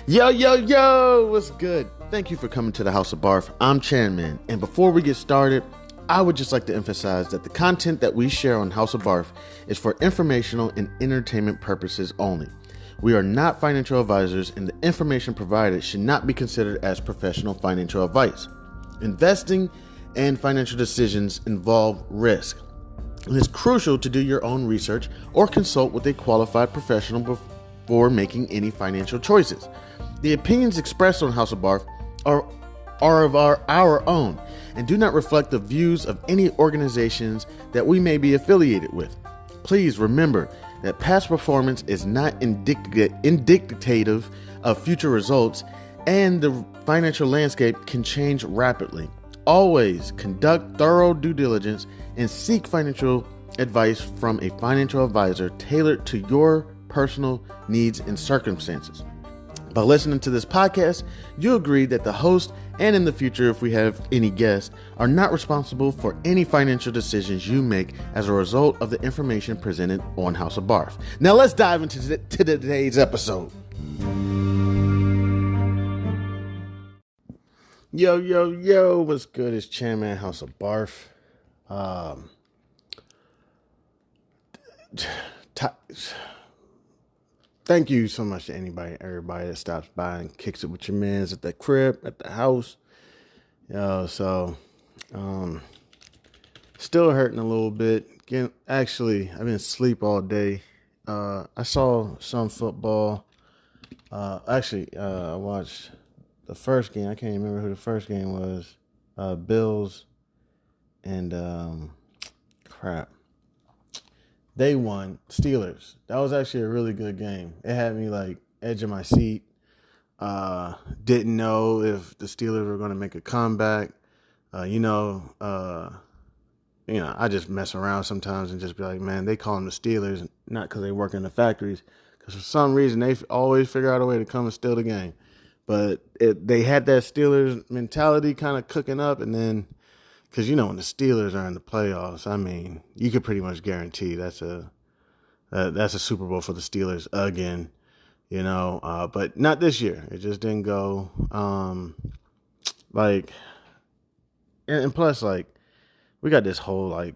Yo, yo, yo, what's good? Thank you for coming to the House of B.A.R.F. I'm Chanman, and before we get started, I would just like to emphasize that the content that we share on House of B.A.R.F. is for informational and entertainment purposes only. We are not financial advisors, and the information provided should not be considered as professional financial advice. Investing and financial decisions involve risk. It is crucial to do your own research or consult with a qualified professional before making any financial choices. The opinions expressed on House of B.A.R.F. are of our own and do not reflect the views of any organizations that we may be affiliated with. Please remember that past performance is not indicative of future results, and the financial landscape can change rapidly. Always conduct thorough due diligence and seek financial advice from a financial advisor tailored to your personal needs and circumstances. By listening to this podcast, you agree that the host and in the future, if we have any guests, are not responsible for any financial decisions you make as a result of the information presented on House of B.A.R.F. Now let's dive into today's episode. Yo, yo, yo, what's good? It's Chanman, House of B.A.R.F. Thank you so much to everybody that stops by and kicks it with your mans at the crib, at the house. Still hurting a little bit. I've been asleep all day. I saw some football. I watched the first game. I can't even remember who the first game was. Bills and They won. Steelers. That was actually a really good game. It had me like edge of my seat. Didn't know if the Steelers were going to make a comeback. I just mess around sometimes and just be like, man, they call them the Steelers, not because they work in the factories. Because for some reason, they always figure out a way to come and steal the game. But they had that Steelers mentality kind of cooking up, and then because, when the Steelers are in the playoffs, I mean, you could pretty much guarantee that's a Super Bowl for the Steelers again, but not this year. It just didn't go. And plus, we got this whole,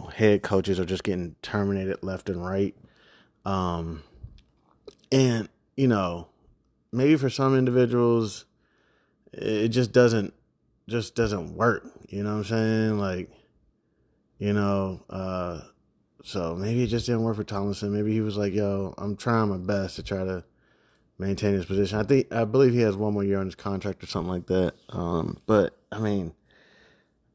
head coaches are just getting terminated left and right. Maybe for some individuals, it just doesn't work. You know what I'm saying? So maybe it just didn't work for Tomlinson. Maybe he was like, yo, I'm trying my best to try to maintain his position. I believe he has one more year on his contract or something like that. But I mean,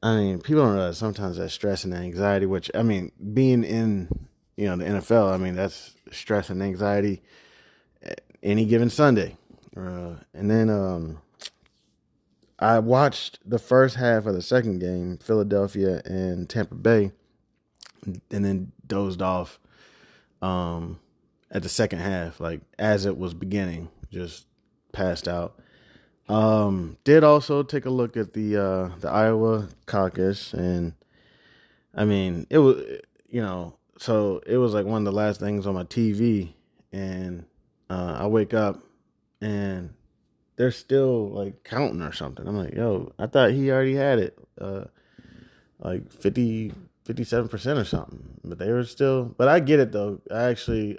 people don't realize sometimes that stress and anxiety, which, being in, the NFL, that's stress and anxiety any given Sunday. And then, I watched the first half of the second game, Philadelphia and Tampa Bay, and then dozed off at the second half, as it was beginning, just passed out. Did also take a look at the Iowa caucus, and it was, so it was one of the last things on my TV, and I wake up and they're still counting or something. I'm like, yo, I thought he already had it, 57% or something. But they were still. But I get it though. I actually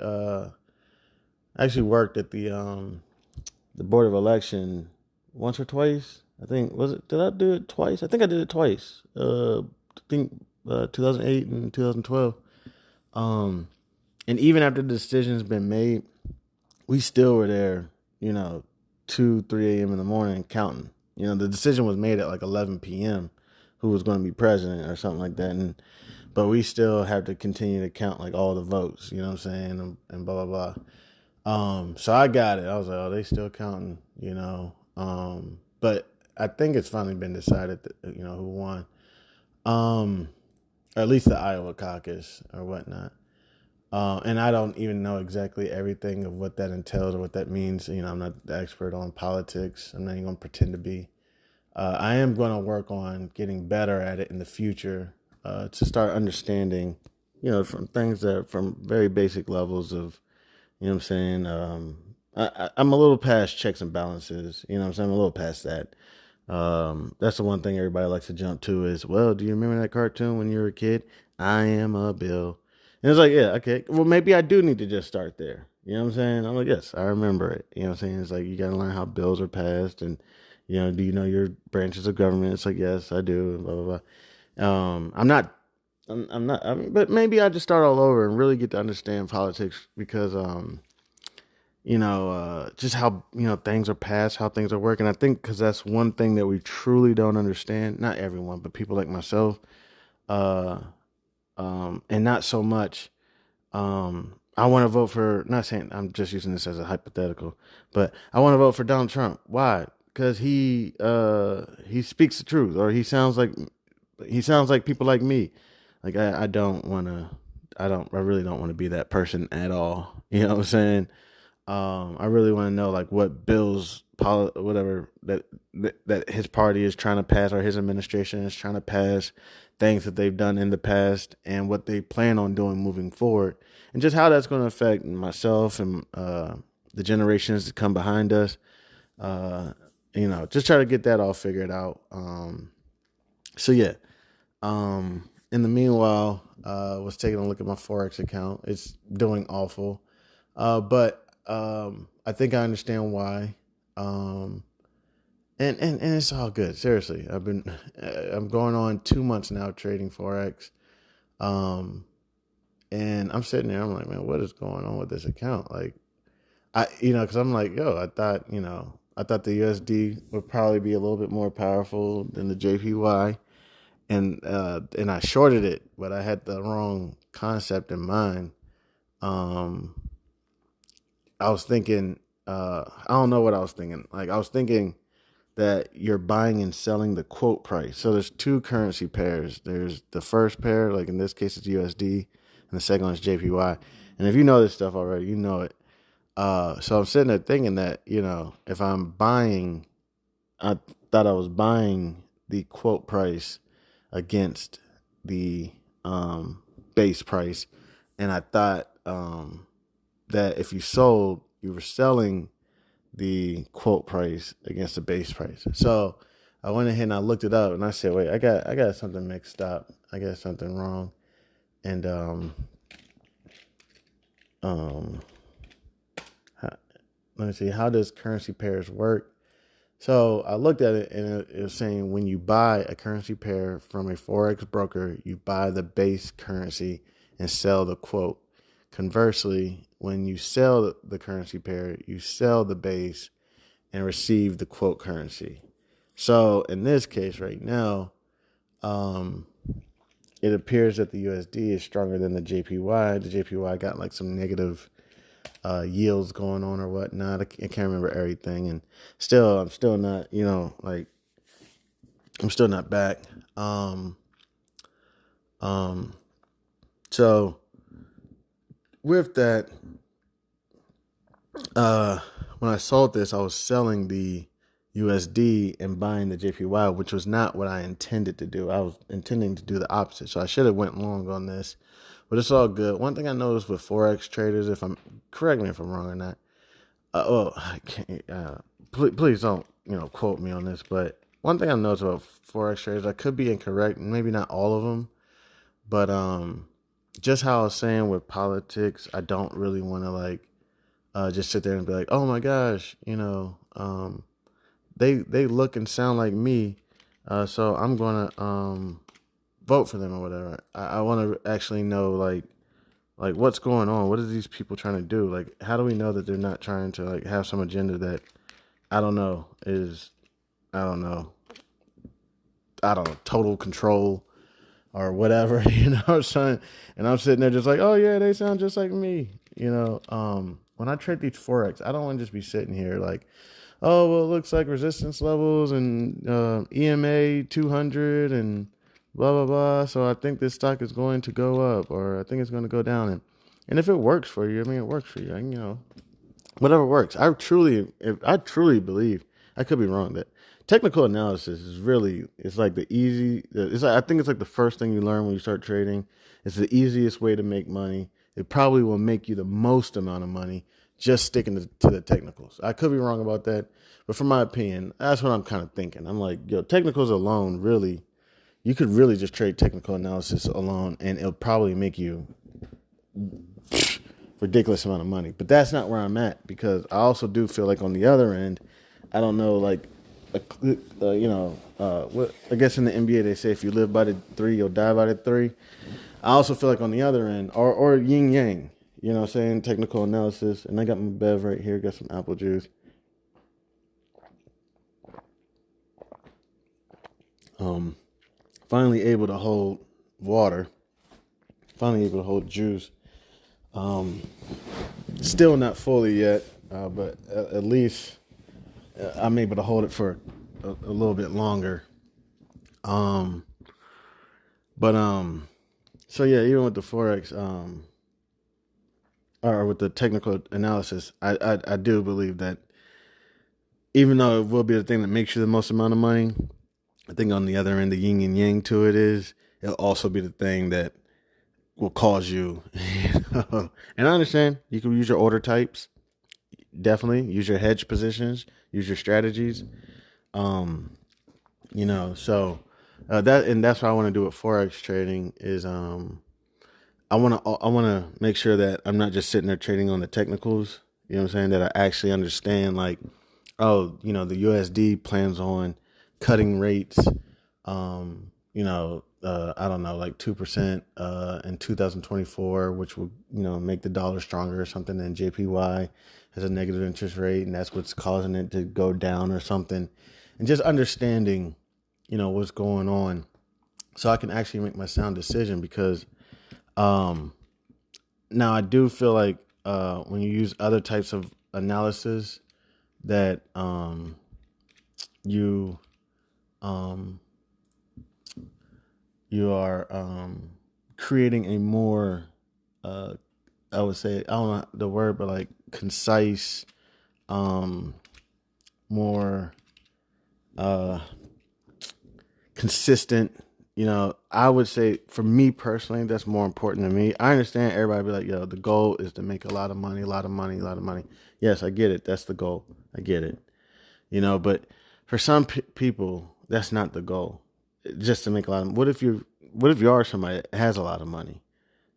worked at the Board of Election once or twice. I think did I do it twice? I think I did it twice. 2008 and 2012. And even after the decision's been made, we still were there. 2, 3 a.m. in the morning counting. The decision was made at 11 p.m. who was going to be president or something like that. But we still have to continue to count all the votes, you know what I'm saying? And blah, blah, blah. So I got it. I was like, oh, they still counting, but I think it's finally been decided that, who won. Or at least the Iowa caucus or whatnot. And I don't even know exactly everything of what that entails or what that means. I'm not the expert on politics. I'm not even going to pretend to be. I am going to work on getting better at it in the future to start understanding, from things from very basic levels of, what I'm saying, I'm a little past checks and balances. You know what I'm saying? I'm a little past that. That's the one thing everybody likes to jump to is, well, do you remember that cartoon when you were a kid? I am a bill. And it's like, yeah, okay. Well, maybe I do need to just start there. You know what I'm saying? I'm like, yes, I remember it. You know what I'm saying? It's like, you got to learn how bills are passed and, do you know your branches of government? It's like, yes, I do. And blah, blah, blah. I'm not, but maybe I just start all over and really get to understand politics because, just how, things are passed, how things are working. I think because that's one thing that we truly don't understand. Not everyone, but people like myself, uh, and not so much. I want to vote for, not saying, I'm just using this as a hypothetical, but I want to vote for Donald Trump. Why? Because he speaks the truth, or he sounds like people like me. Like I don't want to, I really don't want to be that person at all. You know what I'm saying? I really want to know like what bills, whatever that his party is trying to pass or his administration is trying to pass, things that they've done in the past and what they plan on doing moving forward, and just how that's going to affect myself and the generations that come behind us. Just try to get that all figured out. So yeah. In the meanwhile, was taking a look at my Forex account. It's doing awful. But I think I understand why. And it's all good. Seriously, I'm going on 2 months now trading Forex. And I'm sitting there, I'm like, man, what is going on with this account? Like, because I'm like, I thought the USD would probably be a little bit more powerful than the JPY. And I shorted it, but I had the wrong concept in mind. I was thinking, I don't know what I was thinking. Like I was thinking that you're buying and selling the quote price. So there's two currency pairs. There's the first pair, like in this case it's USD, and the second one is JPY. And if you know this stuff already, you know it. So I'm sitting there thinking that, if I'm buying, I thought I was buying the quote price against the base price. And I thought that if you sold, you were selling the quote price against the base price. So I went ahead and I looked it up and I said, wait, I got something mixed up. I got something wrong. And let me see, how does currency pairs work? So I looked at it and it was saying when you buy a currency pair from a Forex broker, you buy the base currency and sell the quote. Conversely, when you sell the currency pair, you sell the base and receive the quote currency. So in this case right now, it appears that the USD is stronger than the JPY. The JPY got like some negative yields going on or whatnot. I can't remember everything, and I'm still not, I'm still not back. So with that, when I sold this, I was selling the USD and buying the JPY, which was not what I intended to do. I was intending to do the opposite, so I should have went long on this. But it's all good. One thing I noticed with Forex traders, correct me if I'm wrong or not. I can't, please don't, quote me on this. But one thing I noticed about Forex traders, I could be incorrect, maybe not all of them, but just how I was saying with politics, I don't really want to just sit there and be like, oh my gosh, they look and sound like me, so I'm gonna vote for them or whatever. I want to actually know like what's going on. What are these people trying to do? Like, how do we know that they're not trying to like have some agenda that I don't know is I don't know total control or whatever, what I'm saying? And I'm sitting there just like, oh yeah, they sound just like me, when I trade these Forex, I don't want to just be sitting here like, oh, well, it looks like resistance levels and EMA 200 and blah, blah, blah. So I think this stock is going to go up or I think it's going to go down. And if it works for you, it works for you. Whatever works. I truly believe, I could be wrong, that technical analysis it's like I think it's like the first thing you learn when you start trading. It's the easiest way to make money. It probably will make you the most amount of money just sticking to the technicals. I could be wrong about that, but from my opinion, that's what I'm kind of thinking. I'm like, yo, technicals alone, really, you could really just trade technical analysis alone, and it'll probably make you ridiculous amount of money. But that's not where I'm at, because I also do feel like on the other end, I don't know, like, what I guess in the NBA they say if you live by the three, you'll die by the three. I also feel like on the other end, or yin yang, you know what I'm saying, technical analysis. And I got my bev right here, got some apple juice. Finally able to hold water. Finally able to hold juice. Still not fully yet, but at least I'm able to hold it for a little bit longer. So yeah, even with the Forex, or with the technical analysis, I do believe that even though it will be the thing that makes you the most amount of money, I think on the other end, the yin and yang to it is, it'll also be the thing that will cause you, and I understand you can use your order types, definitely use your hedge positions, use your strategies, so that's what I want to do with Forex trading is, I want to make sure that I'm not just sitting there trading on the technicals, you know what I'm saying, that I actually understand, like, oh, the USD plans on cutting rates, I don't know, like 2% in 2024, which will, make the dollar stronger or something. And JPY has a negative interest rate, and that's what's causing it to go down or something. And just understanding, what's going on, so I can actually make my sound decision. Because now I do feel like when you use other types of analysis, that you are creating a more, I would say, I don't know the word, but like concise, more consistent. I would say for me personally, that's more important to me. I understand everybody be like, yo, the goal is to make a lot of money, a lot of money, a lot of money. Yes, I get it. That's the goal. I get it. But for some people, that's not the goal. Just to make a lot of. What if you are somebody that has a lot of money?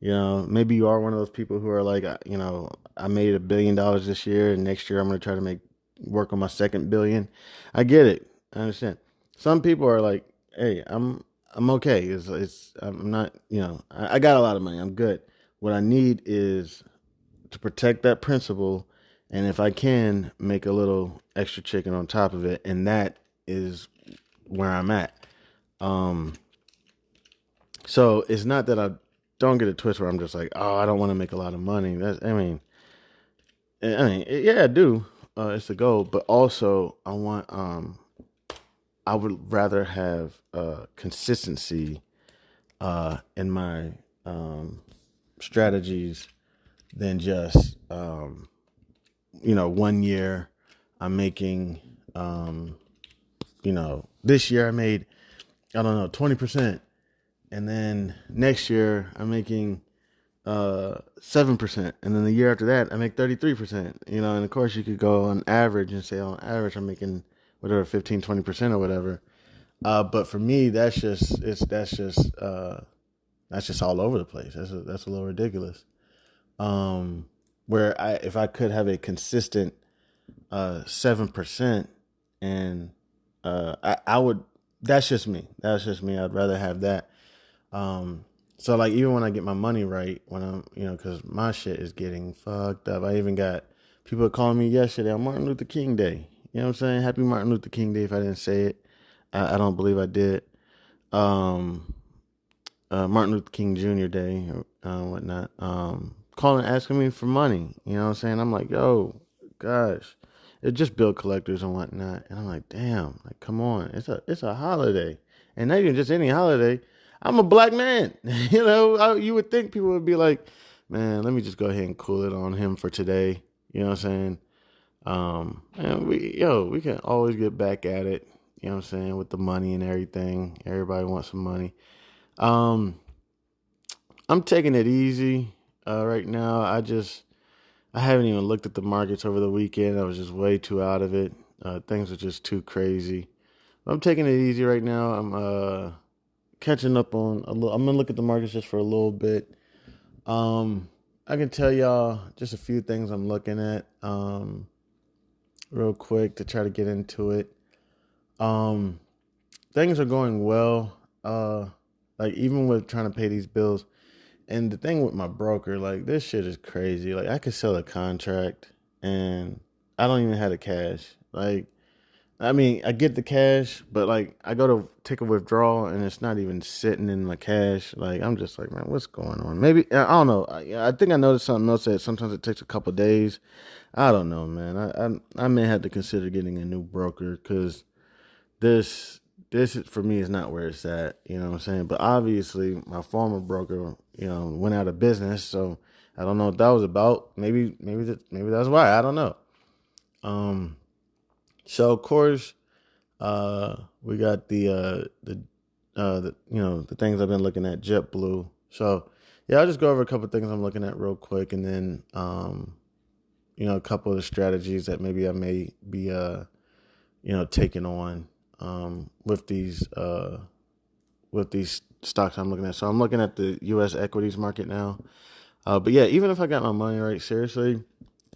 Maybe you are one of those people who are like, I made $1 billion this year, and next year I'm going to try to work on my second billion. I get it. I understand. Some people are like, hey, I'm okay. I'm not, I got a lot of money. I'm good. What I need is to protect that principle, and if I can, make a little extra chicken on top of it, and that is where I'm at. So it's not that I don't get a twist where I'm just like, oh, I don't want to make a lot of money. Yeah, I do. It's the goal, but also I would rather have consistency in my strategies than just 1 year I'm making this year I made, I don't know, 20%, and then next year I'm making 7%, and then the year after that I make 33%. And of course you could go on average and say on average I'm making whatever 15-20% or whatever. But for me, that's just all over the place. That's a little ridiculous. Where if I could have a consistent 7%, and I would. That's just me. I'd rather have that. So like even when I get my money right, when I'm because my shit is getting fucked up. I even got people calling me yesterday on Martin Luther King Day. You know what I'm saying? Happy Martin Luther King Day. If I didn't say it, I don't believe I did. Martin Luther King Jr. Day, whatnot. Calling, asking me for money. You know what I'm saying? I'm like, yo, gosh, it's just bill collectors and whatnot. And I'm like, damn, like, come on, it's a holiday, and not even just any holiday. I'm a black man. You would think people would be like, man, let me just go ahead and cool it on him for today. You know what I'm saying? And we can always get back at it. You know what I'm saying? With the money and everything. Everybody wants some money. I'm taking it easy right now. I haven't even looked at the markets over the weekend. I was just way too out of it. Things are just too crazy. I'm taking it easy right now. I'm catching up on a little. I'm gonna look at the markets just for a little bit. I can tell y'all just a few things I'm looking at real quick to try to get into it. Um, Things are going well. Like even with trying to pay these bills, and the thing with my broker, like this shit is crazy. Like I could sell a contract, and I don't even have the cash. Like I mean, I get the cash, but like I go to take a withdrawal and it's not even sitting in my cash. Like I'm just like, man, what's going on? Maybe I don't know. I think I noticed something else that sometimes it takes a couple of days. I don't know, man. I may have to consider getting a new broker because this for me is not where it's at. You know what I'm saying? But obviously, my former broker, went out of business, so I don't know what that was about. Maybe that's why. I don't know. Um, so of course. We got the things I've been looking at, JetBlue. So yeah, I'll just go over a couple of things I'm looking at real quick, and then a couple of the strategies that maybe I may be taking on with these stocks I'm looking at. So I'm looking at the U.S. equities market now. But yeah, even if I got my money right, seriously,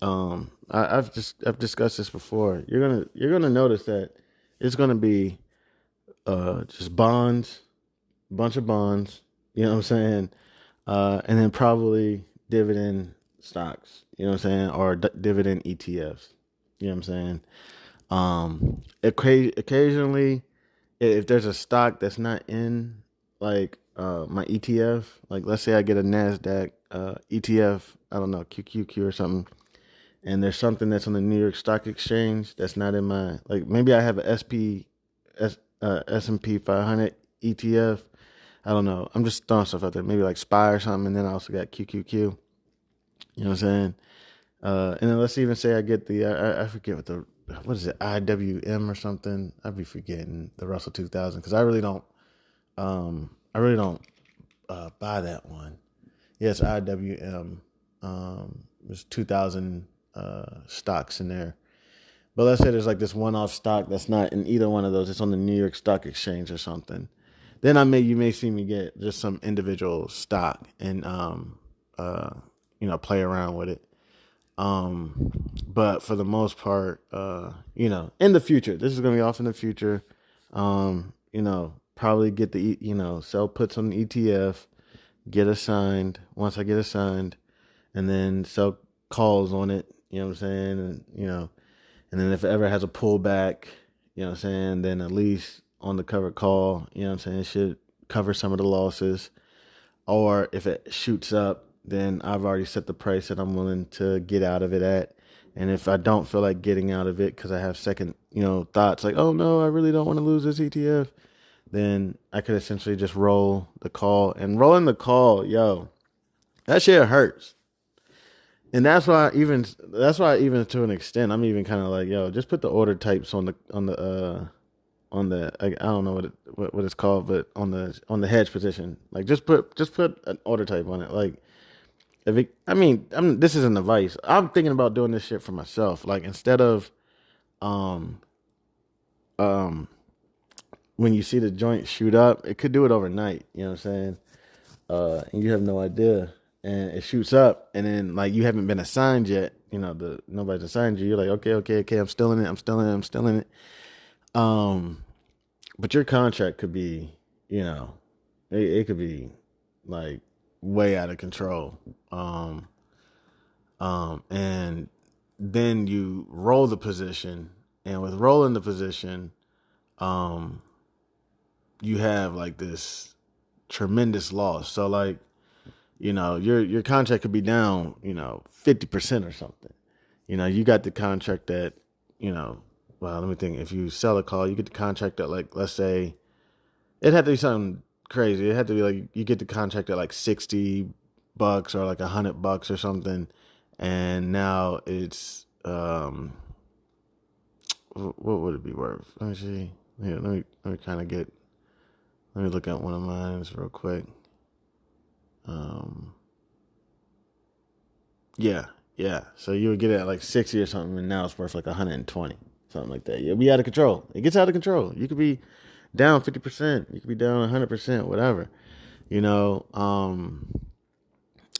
I've discussed this before. You're gonna notice that it's gonna be just bonds, a bunch of bonds. You know what I'm saying? And then probably dividend stocks. You know what I'm saying? Or dividend ETFs. You know what I'm saying? Occasionally, if there's a stock that's not in like my ETF, like let's say I get a Nasdaq ETF, I don't know, QQQ or something, and there's something that's on the New York Stock Exchange that's not in my, like maybe I have a S&P 500 ETF. I don't know. I'm just throwing stuff out there. Maybe like SPY or something, and then I also got QQQ. You know what I'm saying? And then let's even say I get I forget what is it, IWM or something. I'd be forgetting the Russell 2000 because I really don't buy that one. Yes, IWM. There's 2,000 stocks in there. But let's say there's like this one-off stock that's not in either one of those. It's on the New York Stock Exchange or something. Then you may see me get just some individual stock and play around with it. But for the most part, in the future, this is gonna be off in the future. Probably get sell puts on the ETF, get assigned. Once I get assigned, and then sell calls on it. You know what I'm saying? And then if it ever has a pullback, you know what I'm saying, then at least on the covered call, you know what I'm saying, it should cover some of the losses. Or if it shoots up, then I've already set the price that I'm willing to get out of it at. And if I don't feel like getting out of it because I have second, thoughts like, oh no, I really don't want to lose this ETF, then I could essentially just roll the call. And rolling the call, that shit hurts. And that's why even to an extent, I'm even kind of like, just put the order types on the I don't know what it's called, but on the hedge position, like just put an order type on it. Like this isn't advice. I'm thinking about doing this shit for myself. Like instead of um when you see the joint shoot up, it could do it overnight. You know what I'm saying? And you have no idea. And it shoots up, and then like you haven't been assigned yet. Nobody's assigned you. You're like, okay, I'm still in it. But your contract could be, it could be like way out of control. And then you roll the position, and with rolling the position, you have like this tremendous loss. So like, your contract could be down, 50% or something. You got the contract at, well, let me think. If you sell a call, you get the contract at like, let's say, it had to be something crazy. It had to be like you get the contract at like $60 or like $100 or something, and now it's what would it be worth? Let me see. Here, let me kind of get. Let me look at one of mine real quick. Yeah, Yeah. So you would get it at like 60 or something, and now it's worth like 120, something like that. It'll be out of control. It gets out of control. You could be down 50%. You could be down 100%, whatever. You know,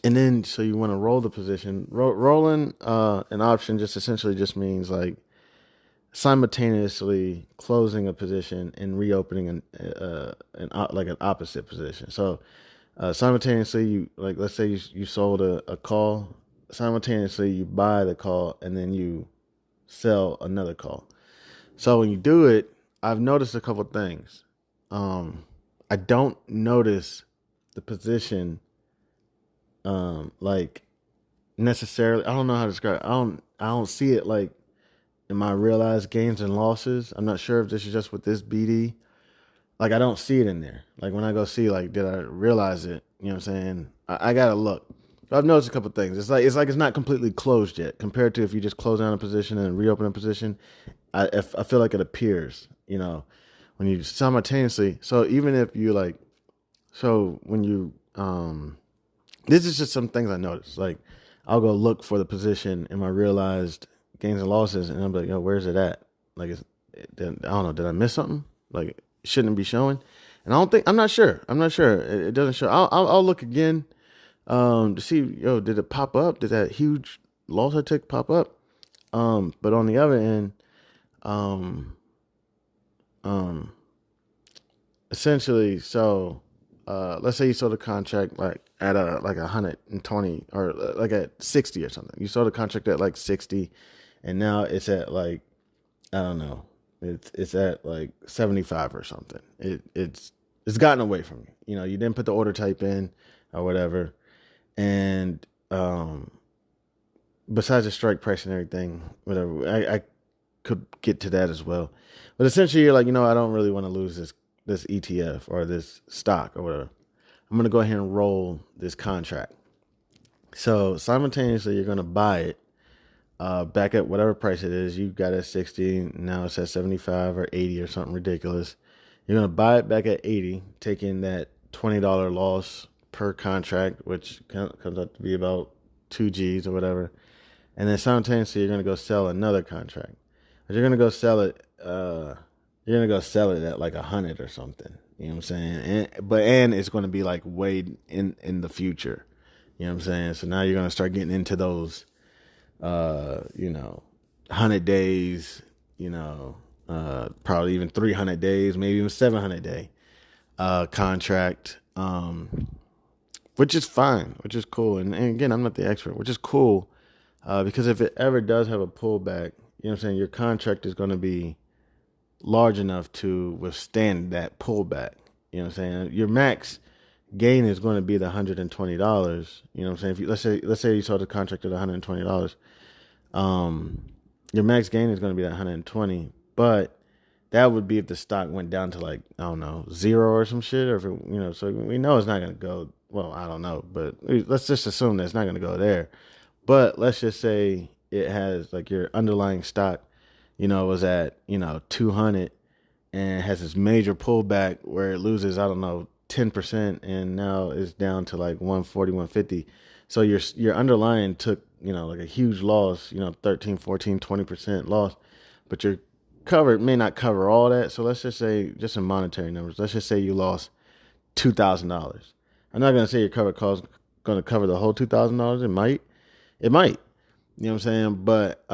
and then so you want to roll the position. Rolling an option just essentially just means like simultaneously closing a position and reopening like an opposite position. So simultaneously, you like let's say you sold a call. Simultaneously, you buy the call and then you sell another call. So when you do it, I've noticed a couple things. I don't notice the position like necessarily. I don't know how to describe it. I don't see it like in my realized gains and losses. I'm not sure if this is just with this BD. Like I don't see it in there. Like when I go see, like, did I realize it? You know what I'm saying? I gotta look. I've noticed a couple things. It's not completely closed yet compared to if you just close down a position and reopen a position. I feel like it appears. You know, when you simultaneously. So even if you like, so when you this is just some things I noticed. Like I'll go look for the position in my realized gains and losses, and I'm like, yo, where's it at? Like I don't know. Did I miss something? Like shouldn't it be showing? And I'm not sure. It doesn't show. I'll look again to see, yo, did it pop up? Did that huge loss I took pop up? But on the other end, um, um, essentially, so let's say you sold a contract like at like 120 or like at 60 or something. You sold a contract at like 60, and now it's at like, I don't know. It's at like 75 or something. It's gotten away from you. You know, you didn't put the order type in or whatever. And besides the strike price and everything, whatever, I could get to that as well. But essentially you're like, I don't really want to lose this ETF or this stock or whatever. I'm gonna go ahead and roll this contract. So simultaneously you're gonna buy it back at whatever price it is. You got it at 60, now it's at 75 or 80 or something ridiculous. You're going to buy it back at 80, taking that $20 loss per contract, which comes out to be about 2 G's or whatever. And then simultaneously, you're going to go sell another contract. But you're going to go sell it, at like 100 or something. You know what I'm saying? And it's going to be like way in the future. You know what I'm saying? So now you're going to start getting into those 100 days, probably even 300 days, maybe even 700 day contract, which is fine, which is cool. And again, I'm not the expert, which is cool because if it ever does have a pullback, you know what I'm saying, your contract is going to be large enough to withstand that pullback. You know what I'm saying? Your max gain is going to be the $120. You know what I'm saying? If you, let's say you saw the contract at $120, your max gain is going to be that 120, but that would be if the stock went down to like, I don't know, 0 or some shit, or if it, so we know it's not going to go, well, I don't know, but let's just assume that it's not going to go there. But let's just say it has like your underlying stock, was at, 200 and has this major pullback where it loses, I don't know, 10%, and now it's down to like 140, 150. So your underlying took, like a huge loss, 13, 14, 20% loss, but your cover may not cover all that. So let's just say, just in monetary numbers, let's just say you lost $2,000. I'm not going to say your cover call is going to cover the whole $2,000. It might, you know what I'm saying? But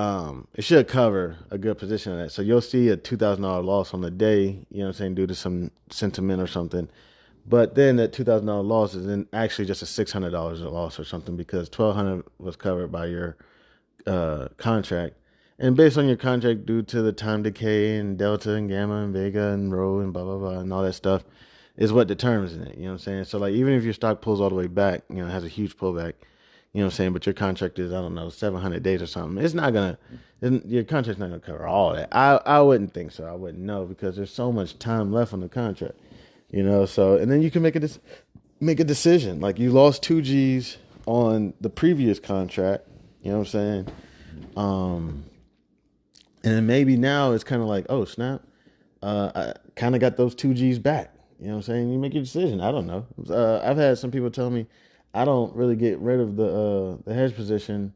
it should cover a good position of that. So you'll see a $2,000 loss on the day, you know what I'm saying, due to some sentiment or something. But then that $2,000 loss is then actually just a $600 loss or something, because $1,200 was covered by your contract. And based on your contract, due to the time decay and delta and gamma and vega and rho and blah, blah, blah, and all that stuff, is what determines it. You know what I'm saying? So like, even if your stock pulls all the way back, has a huge pullback, you know what I'm saying, but your contract is, I don't know, 700 days or something, your contract's not going to cover all that. I wouldn't think so. I wouldn't know, because there's so much time left on the contract. So, and then you can make a decision. Like, you lost 2 G's on the previous contract, you know what I'm saying? And then maybe now it's kind of like, oh, snap, I kind of got those 2 G's back. You know what I'm saying? You make your decision. I don't know. I've had some people tell me I don't really get rid of the hedge position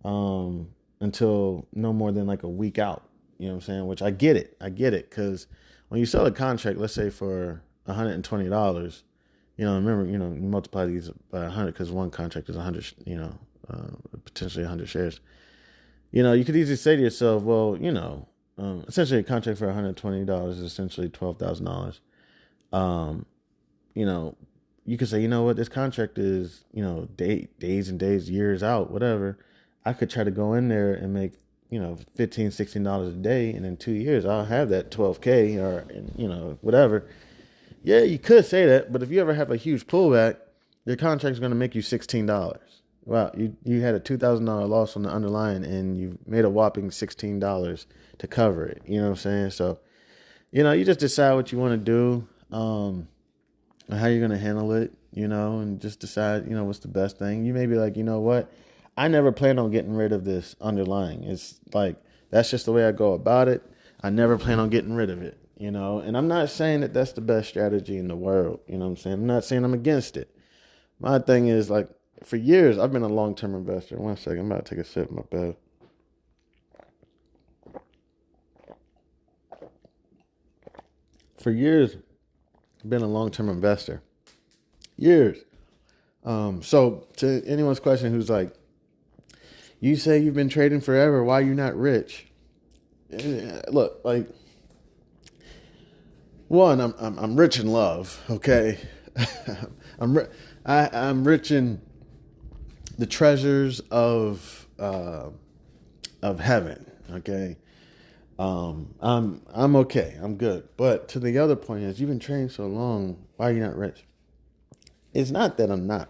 until no more than like a week out. You know what I'm saying? Which I get it. Because when you sell a contract, let's say for $120, remember, you multiply these by 100 because one contract is 100, potentially 100 shares. You could easily say to yourself, well, essentially a contract for $120 is essentially $12,000. Um, you know, you could say, you know what, this contract is, days and days, years out, whatever. I could try to go in there and make, $15, $16 a day. And in 2 years, I'll have that 12K or, whatever. Yeah, you could say that. But if you ever have a huge pullback, your contract is going to make you $16. Wow, you had a $2,000 loss on the underlying and you made a whopping $16 to cover it. You know what I'm saying? So, you just decide what you want to do, and how you're going to handle it, and just decide, what's the best thing. You may be like, you know what? I never plan on getting rid of this underlying. It's like, that's just the way I go about it. I never plan on getting rid of it, and I'm not saying that that's the best strategy in the world. You know what I'm saying? I'm not saying I'm against it. My thing is, like, for years, I've been a long-term investor. One second, I'm about to take a sip of my bed. For years, I've been a long-term investor. Years. So to anyone's question who's like, you say you've been trading forever, why are you not rich? Look, like, one, I'm rich in love, okay? I'm rich in the treasures of heaven, okay? I'm okay. I'm good. But to the other point is, you've been trading so long, why are you not rich? It's not that I'm not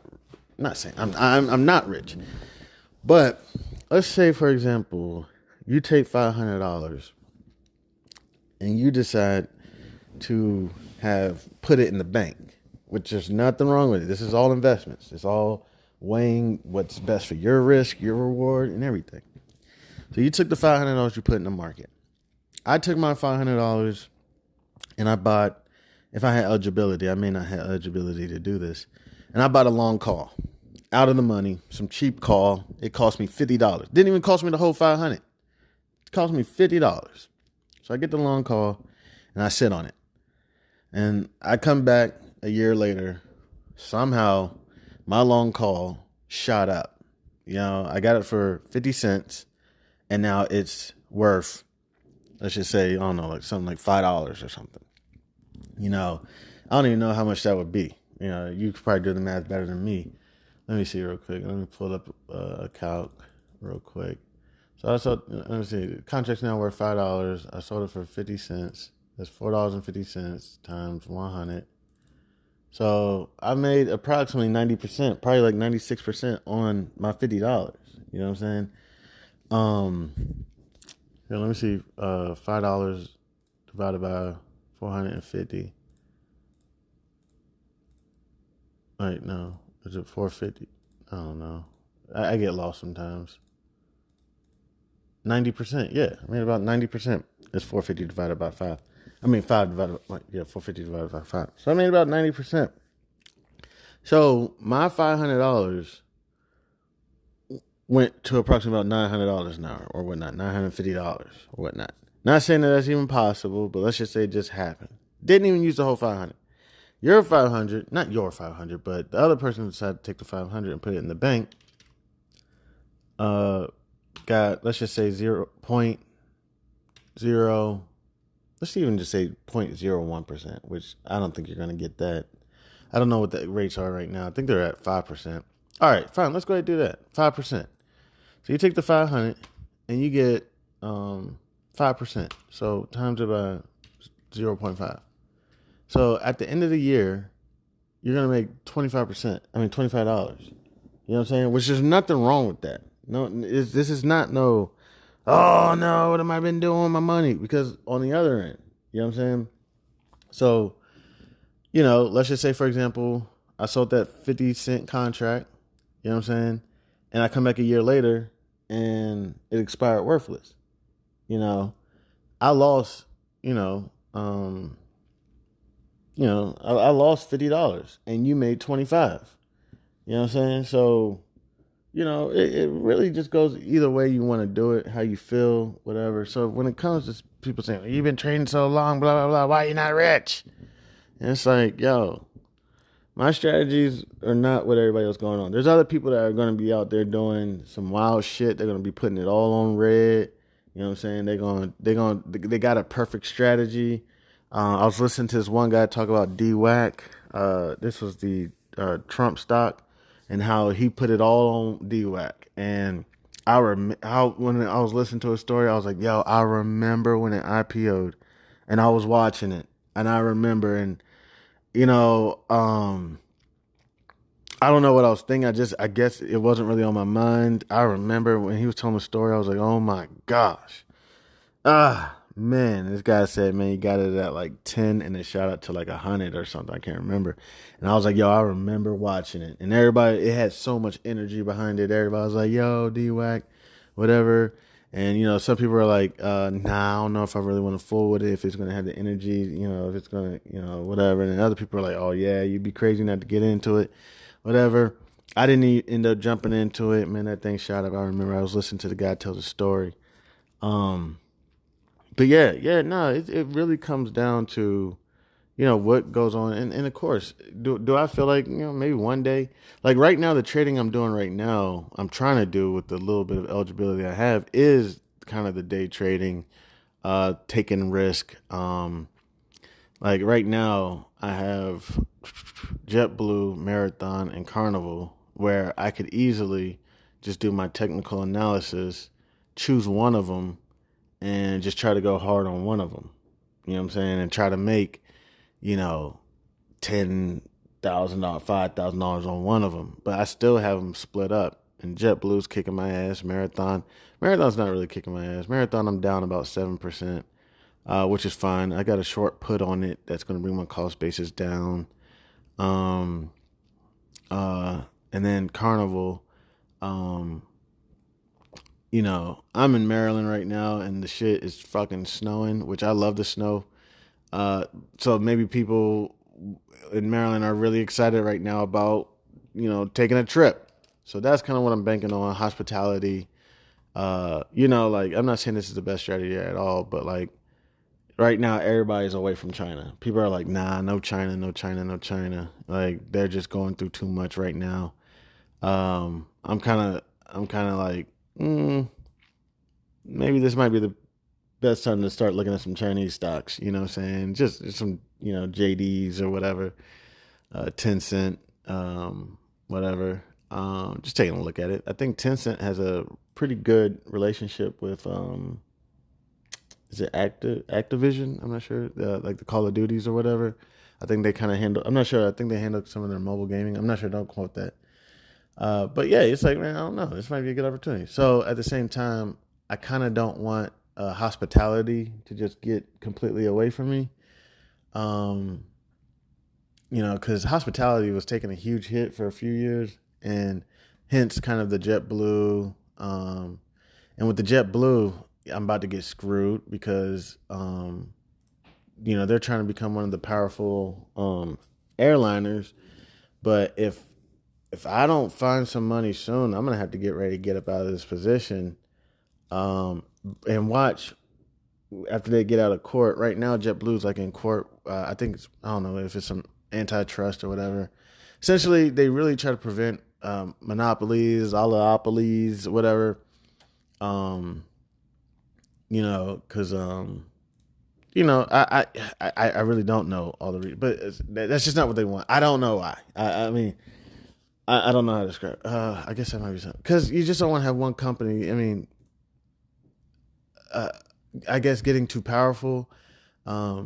saying I'm not rich. But let's say, for example, you take $500 and you decide to put it in the bank, which there's nothing wrong with it. This is all investments. It's all weighing what's best for your risk, your reward, and everything. So you took the $500 you put in the market. I took my $500 and I bought, if I had eligibility, I may not have eligibility to do this, and I bought a long call. Out of the money, some cheap call. It cost me $50. Didn't even cost me the whole $500. It cost me $50. So I get the long call and I sit on it. And I come back a year later. Somehow my long call shot up. I got it for 50 cents and now it's worth, let's just say, I don't know, like something like $5 or something. I don't even know how much that would be. You could probably do the math better than me. Let me see real quick. Let me pull up a calc real quick. So let me see. Contract's now worth $5. I sold it for 50 cents. That's $4.50 times 100. So I made approximately 90%, probably like 96% on my $50. You know what I'm saying? Here, let me see. $5 divided by 450. Wait, no. Is it 450? I don't know. I get lost sometimes. 90%, yeah. I mean, about 90% is 450 divided by 5. I mean, 5 divided by, 450 divided by 5. So I made about 90%. So my $500 went to approximately about $900 an hour or whatnot, $950 or whatnot. Not saying that that's even possible, but let's just say it just happened. Didn't even use the whole 500. Your 500, not your 500, but the other person decided to take the 500 and put it in the bank. Got, let's just say 0.0, let's even just say 0.01%, which I don't think you're going to get that. I don't know what the rates are right now. I think they're at 5%. All right, fine. Let's go ahead and do that. 5%. So you take the 500 and you get 5%. So times it by 0.5. So at the end of the year, you're going to make $25. I mean, $25. You know what I'm saying? Which there's nothing wrong with that. No, this is not no, oh no, what have I been doing with my money? Because on the other end, you know what I'm saying? So, let's just say, for example, I sold that 50-cent contract, you know what I'm saying? And I come back a year later and it expired worthless. I lost, I lost $50 and you made $25. You know what I'm saying? So, it really just goes either way you want to do it, how you feel, whatever. So when it comes to people saying, you've been training so long, blah, blah, blah, why are you not rich? And it's like, yo, my strategies are not what everybody else going on. There's other people that are going to be out there doing some wild shit. They're going to be putting it all on red. You know what I'm saying? They got a perfect strategy. I was listening to this one guy talk about DWAC. This was the Trump stock, and how he put it all on DWAC. And when I was listening to his story, I was like, yo, I remember when it IPO'd, and I was watching it, and I remember, and I don't know what I was thinking. I guess it wasn't really on my mind. I remember when he was telling the story, I was like, oh my gosh. Man, this guy said, man, he got it at like 10 and it shot up to like 100 or something. I can't remember. And I was like, yo, I remember watching it. And everybody, it had so much energy behind it. Everybody was like, yo, DWAC, whatever. And, some people are like, nah, I don't know if I really want to fool with it, if it's going to have the energy, if it's going to, whatever. And other people are like, oh, yeah, you'd be crazy not to get into it, whatever. I didn't end up jumping into it. Man, that thing shot up. I remember I was listening to the guy tell the story. But no, it really comes down to, what goes on. And of course, do I feel like, maybe one day, like right now, the trading I'm doing right now, I'm trying to do with the little bit of eligibility I have is kind of the day trading, taking risk. Like right now I have JetBlue, Marathon, and Carnival, where I could easily just do my technical analysis, choose one of them, and just try to go hard on one of them. You know what I'm saying? And try to make, $10,000, $5,000 on one of them. But I still have them split up. And JetBlue's kicking my ass. Marathon's not really kicking my ass. Marathon, I'm down about 7%, which is fine. I got a short put on it that's going to bring my cost basis down. And then Carnival, I'm in Maryland right now, and the shit is fucking snowing, which I love the snow. So maybe people in Maryland are really excited right now about, taking a trip. So that's kind of what I'm banking on, hospitality. Like, I'm not saying this is the best strategy at all, but like right now, everybody's away from China. People are like, nah, no China, no China, no China. Like, they're just going through too much right now. I'm kind of like, maybe this might be the best time to start looking at some Chinese stocks, you know what I'm saying? Just some, JDs or whatever, Tencent, whatever. Just taking a look at it. I think Tencent has a pretty good relationship with, is it Activision? I'm not sure. Like the Call of Duties or whatever. I think they kind of handle, I'm not sure. I think they handle some of their mobile gaming. I'm not sure. Don't quote that. But yeah, it's like, man, I don't know. This might be a good opportunity. So at the same time, I kind of don't want hospitality to just get completely away from me. Because hospitality was taking a huge hit for a few years, and hence kind of the JetBlue. And with the JetBlue, I'm about to get screwed because, they're trying to become one of the powerful airliners. But if I don't find some money soon, I'm gonna have to get ready to get up out of this position, and watch after they get out of court. Right now, JetBlue's like in court. I don't know if it's some antitrust or whatever. Essentially, they really try to prevent monopolies, oligopolies, whatever. Because I really don't know all the reasons, but that's just not what they want. I don't know why. I mean, I don't know how to describe. I guess that might be something, because you just don't want to have one company. I mean, I guess getting too powerful. Let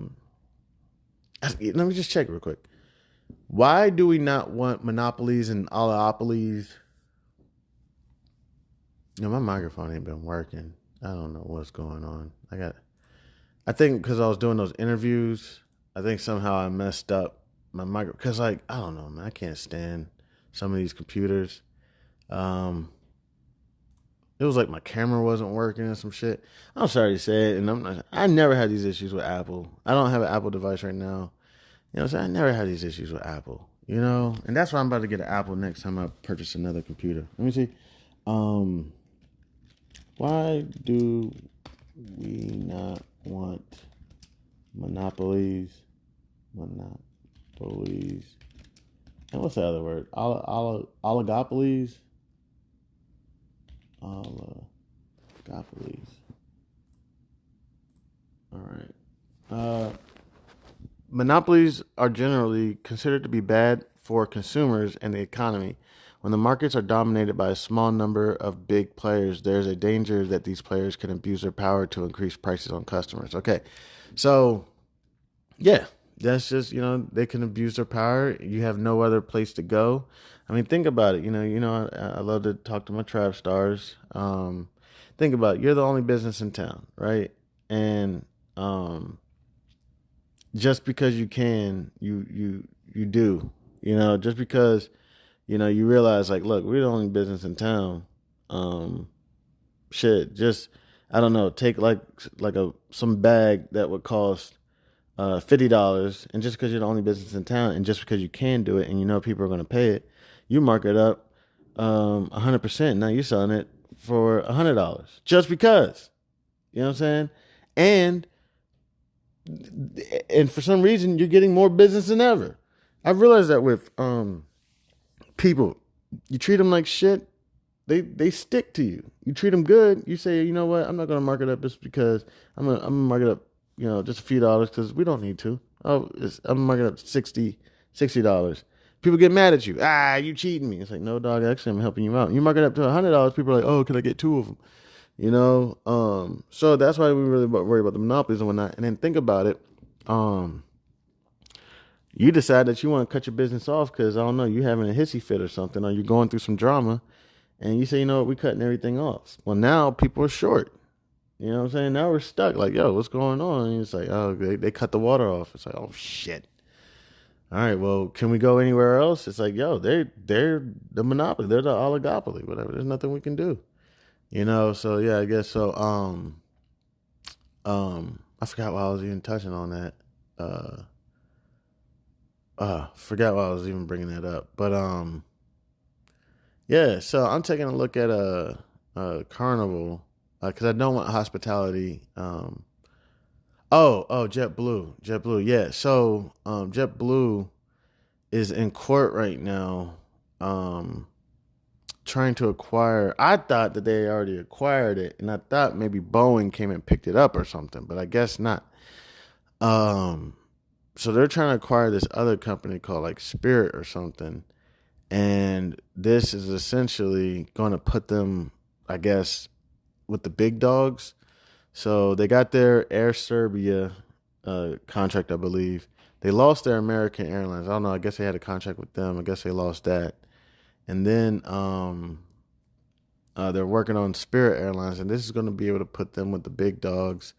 me just check real quick. Why do we not want monopolies and oligopolies? My microphone ain't been working. I don't know what's going on. I think because I was doing those interviews, I think somehow I messed up my micro. Because, like, I don't know, man. I can't stand some of these computers. It was like my camera wasn't working and some shit. I'm sorry to say it, and I never had these issues with Apple. I don't have an Apple device right now. You know what I'm saying? I never had these issues with Apple, and that's why I'm about to get an Apple next time I purchase another computer. Let me see. Um, why do we not want monopolies? Monopolies. And what's the other word? Oligopolies? Oligopolies. All right. Monopolies are generally considered to be bad for consumers and the economy. When the markets are dominated by a small number of big players, there's a danger that these players can abuse their power to increase prices on customers. Okay, so yeah, that's just they can abuse their power. You have no other place to go. I mean, think about it. I love to talk to my trap stars. Think about it. You're the only business in town, right? And just because you can, you do. Just because you realize like, look, we're the only business in town. Um, shit, just I don't know, take like some bag that would cost $50, and just because you're the only business in town, and just because you can do it, and people are going to pay it, you mark it up 100%. Now you're selling it for $100 just because. You know what I'm saying? And and for some reason you're getting more business than ever. I've realized that with people, you treat them like shit, they stick to you. You treat them good, you say, you know what, I'm not gonna mark it up just because I'm gonna mark it up, just a few dollars because we don't need to. I'm gonna mark it up $60. People get mad at you. You cheating me. It's like, no, dog. Actually, I'm helping you out. You mark it up to $100. People are like, oh, can I get two of them? So that's why we really worry about the monopolies and whatnot. And then think about it. You decide that you want to cut your business off because, I don't know, you're having a hissy fit or something, or you're going through some drama, and you say, you know what, we're cutting everything off. Well, now people are short. You know what I'm saying? Now we're stuck. Like, yo, what's going on? And it's like, oh, they cut the water off. It's like, oh shit. All right, well, can we go anywhere else? It's like, yo, they're the monopoly, they're the oligopoly, whatever. There's nothing we can do. So yeah, I guess so. I forgot why I was even touching on that. Forgot why I was even bringing that up. But yeah. So I'm taking a look at a Carnival because I don't want hospitality. JetBlue. Yeah. So JetBlue is in court right now. Trying to acquire. I thought that they already acquired it, and I thought maybe Boeing came and picked it up or something, but I guess not. So they're trying to acquire this other company called like Spirit or something, and this is essentially going to put them, I guess, with the big dogs. So they got their Air Serbia contract, I believe. They lost their American Airlines. I don't know. I guess they had a contract with them. I guess they lost that. And then they're working on Spirit Airlines, and this is going to be able to put them with the big dogs,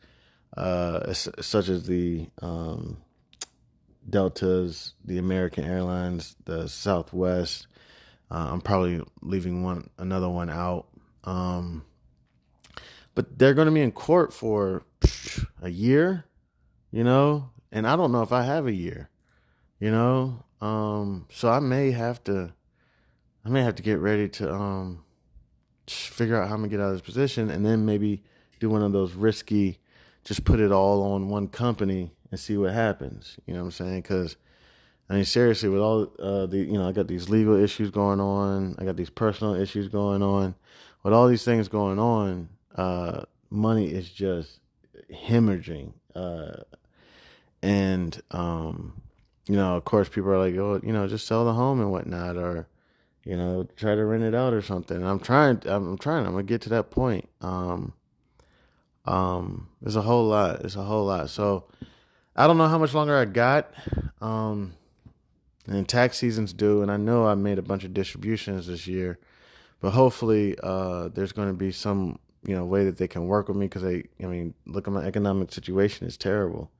such as the Deltas, the American Airlines, the Southwest. I'm probably leaving another one out. But they're going to be in court for a year, and I don't know if I have a year, so I may have to get ready to figure out how I'm gonna get out of this position, and then maybe do one of those risky, just put it all on one company and see what happens. You know what I'm saying? Because I mean, seriously, with all I got these legal issues going on, I got these personal issues going on. With all these things going on, money is just hemorrhaging, and of course, people are like, oh, just sell the home and whatnot, or try to rent it out or something. And I'm trying. I'm gonna get to that point. There's a whole lot. So I don't know how much longer I got. And tax season's due, and I know I made a bunch of distributions this year, but hopefully, there's going to be some, way that they can work with me, because look at my economic situation is terrible.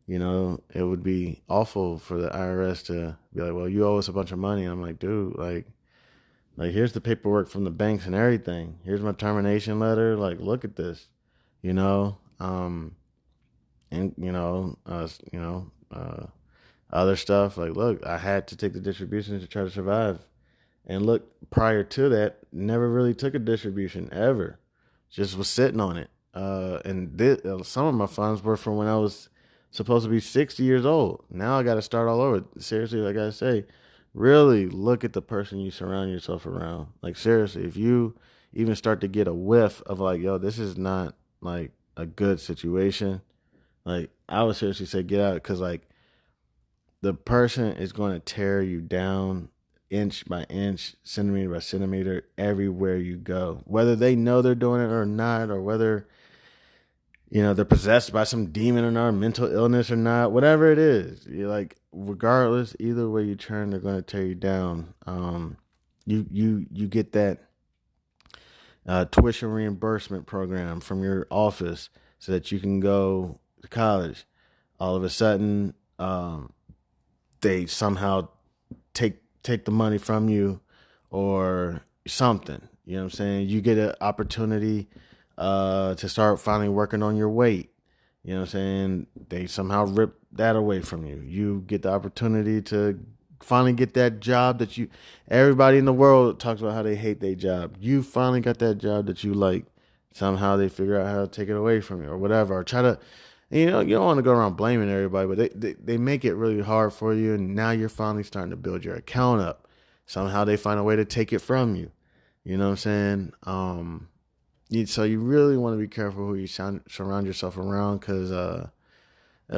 It would be awful for the IRS to be like, well, you owe us a bunch of money. And I'm like, dude, like here's the paperwork from the banks and everything. Here's my termination letter. Like, look at this, and other stuff. Like, look, I had to take the distributions to try to survive. And look, prior to that, never really took a distribution ever. Just was sitting on it. Some of my funds were from when I was supposed to be 60 years old. Now I got to start all over. Seriously, I got to say, really look at the person you surround yourself around. Like, seriously, if you even start to get a whiff of like, yo, this is not like a good situation, like, I would seriously say get out, because like the person is going to tear you down inch by inch, centimeter by centimeter, everywhere you go. Whether they know they're doing it or not, or whether, they're possessed by some demon or not, mental illness or not, whatever it is, you're like, regardless, either way you turn, they're going to tear you down. You get that tuition reimbursement program from your office so that you can go to college. All of a sudden, they somehow take the money from you or something. You know what I'm saying? You get an opportunity to start finally working on your weight. You know what I'm saying? They somehow rip that away from you. You get the opportunity to finally get that job that everybody in the world talks about how they hate their job. You finally got that job that you like. Somehow they figure out how to take it away from you or whatever, or try to, you don't want to go around blaming everybody, but they make it really hard for you. And now you're finally starting to build your account up. Somehow they find a way to take it from you. You know what I'm saying? So you really want to be careful who you surround yourself around, because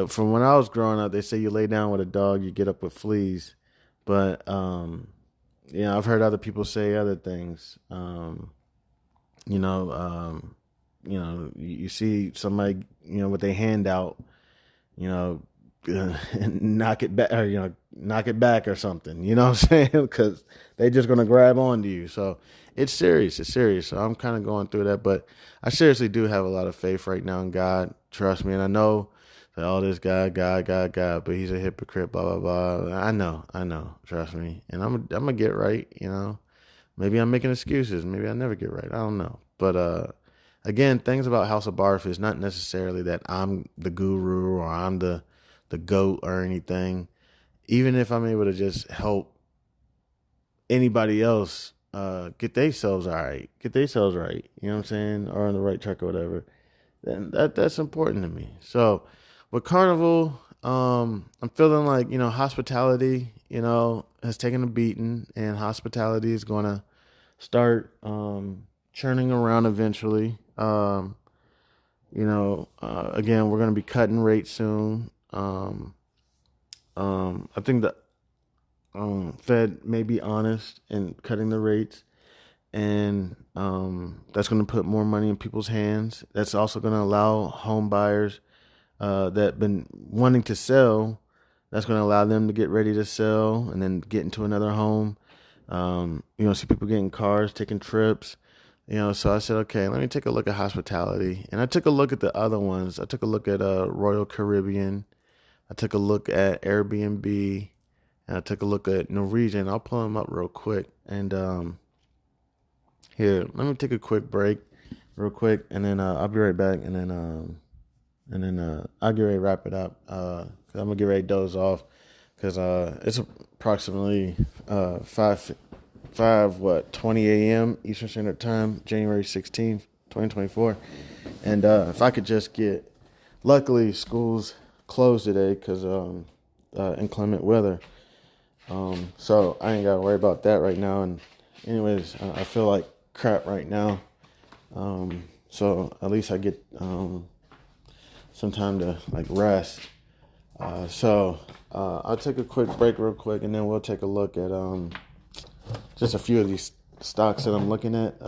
from when I was growing up, they say you lay down with a dog, you get up with fleas. But, I've heard other people say other things. You see somebody, with their hand out, knock it back, or, knock it back or something, you know what I'm saying? Because they're just going to grab onto you. So it's serious. So I'm kind of going through that, but I seriously do have a lot of faith right now in God. Trust me. And I know that all this God, but he's a hypocrite, blah, blah, blah. I know. Trust me. And I'm going to get right, Maybe I'm making excuses. Maybe I never get right. I don't know. But, again, things about House of Barf is not necessarily that I'm the guru or I'm the GOAT or anything. Even if I'm able to just help anybody else get themselves right, you know what I'm saying, or on the right track or whatever, then that's important to me. So with Carnival, I'm feeling like, hospitality, has taken a beating, and hospitality is going to start churning around eventually. Again, we're going to be cutting rates soon. I think the Fed may be honest in cutting the rates, and that's going to put more money in people's hands. That's also going to allow home buyers that been wanting to sell. That's going to allow them to get ready to sell and then get into another home. See people getting cars, taking trips. So I said, okay, let me take a look at hospitality. And I took a look at the other ones. I took a look at Royal Caribbean. I took a look at Airbnb. And I took a look at Norwegian. I'll pull them up real quick. And here, let me take a quick break real quick. And then I'll be right back. And then I'll get ready to wrap it up. Cause I'm going to get ready to doze off. Because it's approximately 20 a.m. Eastern Standard Time, January 16th, 2024. And if I could just luckily schools closed today because inclement weather. So I ain't got to worry about that right now. And anyways, I feel like crap right now. So at least I get some time to rest. So I'll take a quick break real quick, and then we'll take a look at just a few of these stocks that I'm looking at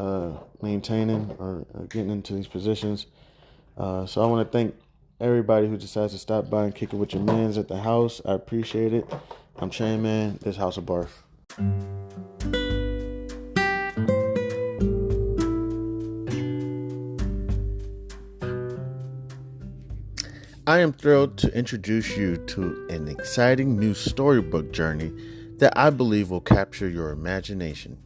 maintaining or getting into these positions. So I want to thank everybody who decides to stop by and kick it with your mans at the house. I appreciate it. I'm Chanman. This House of Barf. I am thrilled to introduce you to an exciting new storybook journey that I believe will capture your imagination.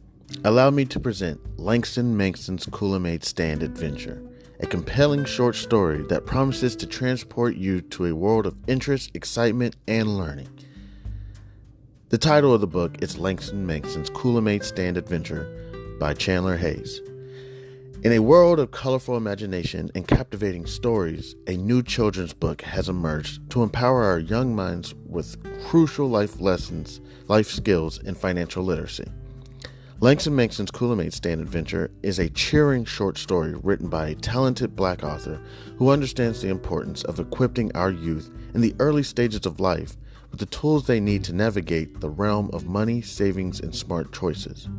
Allow me to present Langston Mankson's Coolamade Stand Adventure, a compelling short story that promises to transport you to a world of interest, excitement, and learning. The title of the book is Langston Mankson's Kool-Aid Stand Adventure by Chandler Hayes. In a world of colorful imagination and captivating stories, a new children's book has emerged to empower our young minds with crucial life lessons, life skills, and financial literacy. Langston Mankson's Kool-Aid Stand Adventure is a cheering short story written by a talented Black author who understands the importance of equipping our youth in the early stages of life with the tools they need to navigate the realm of money, savings, and smart choices.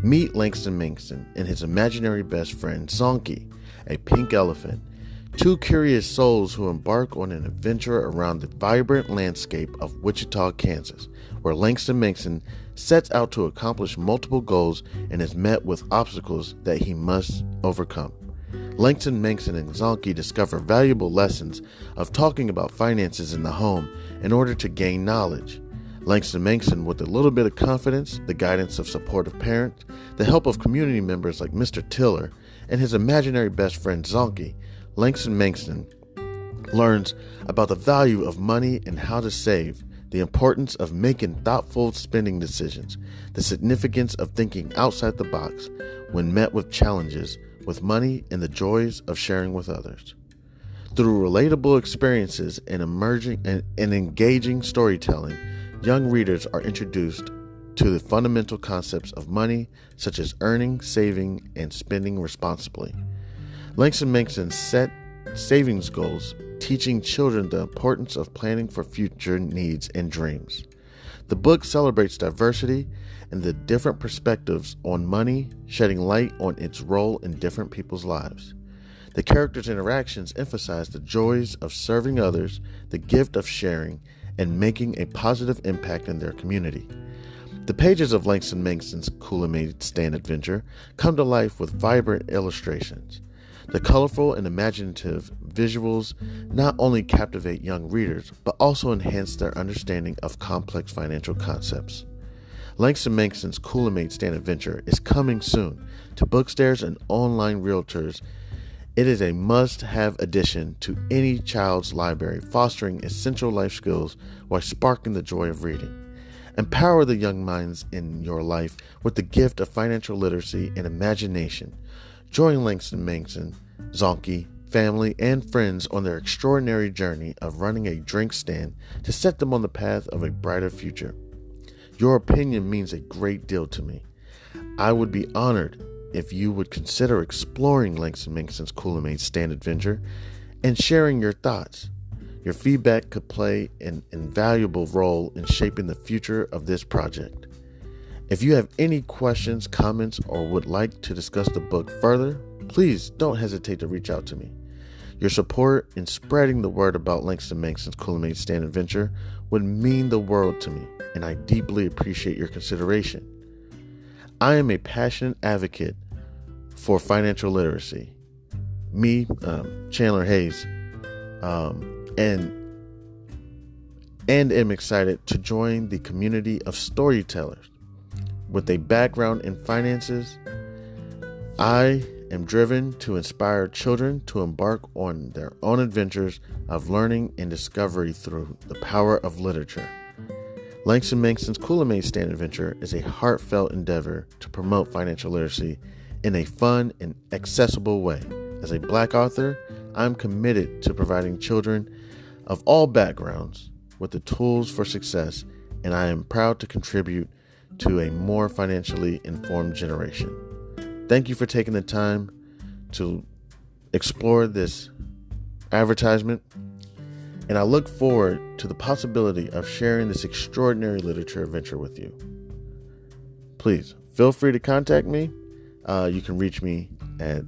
Meet Langston Mankson and his imaginary best friend, Zonky, a pink elephant, two curious souls who embark on an adventure around the vibrant landscape of Wichita, Kansas, where Langston Mankson sets out to accomplish multiple goals and is met with obstacles that he must overcome. Langston Mankson and Zonky discover valuable lessons of talking about finances in the home in order to gain knowledge. Langston Mankson, with a little bit of confidence, the guidance of supportive parents, the help of community members like Mr. Tiller, and his imaginary best friend Zonky, Langston Mankson learns about the value of money and how to save, the importance of making thoughtful spending decisions, the significance of thinking outside the box when met with challenges with money, and the joys of sharing with others. Through relatable experiences and engaging storytelling, young readers are introduced to the fundamental concepts of money, such as earning, saving, and spending responsibly. Langston Mankson set savings goals, teaching children the importance of planning for future needs and dreams. The book celebrates diversity and the different perspectives on money, shedding light on its role in different people's lives. The characters' interactions emphasize the joys of serving others, the gift of sharing, and making a positive impact in their community. The pages of Langston Mankson's Kool-Aid Stand Adventure come to life with vibrant illustrations. The colorful and imaginative visuals not only captivate young readers, but also enhance their understanding of complex financial concepts. Langston Mankson's Kool-Aid Stand Adventure is coming soon to bookstores and online realtors. It is a must-have addition to any child's library, fostering essential life skills while sparking the joy of reading. Empower the young minds in your life with the gift of financial literacy and imagination. Join Langston Mankson, Zonky, family, and friends on their extraordinary journey of running a drink stand to set them on the path of a brighter future. Your opinion means a great deal to me. I would be honored if you would consider exploring Langston Mankson's Kool-Aid Stand Adventure and sharing your thoughts. Your feedback could play an invaluable role in shaping the future of this project. If you have any questions, comments, or would like to discuss the book further, please don't hesitate to reach out to me. Your support in spreading the word about Langston Mankson's Kool-Aid Stand Adventure would mean the world to me, and I deeply appreciate your consideration. I am a passionate advocate for financial literacy. Me, Chandler Hayes, and am excited to join the community of storytellers. With a background in finances, I am driven to inspire children to embark on their own adventures of learning and discovery through the power of literature. Langston Mankson's Kool-Aid Stand Adventure is a heartfelt endeavor to promote financial literacy in a fun and accessible way. As a Black author, I'm committed to providing children of all backgrounds with the tools for success, and I am proud to contribute to a more financially informed generation. Thank you for taking the time to explore this advertisement, and I look forward to the possibility of sharing this extraordinary literature adventure with you. Please feel free to contact me. You can reach me at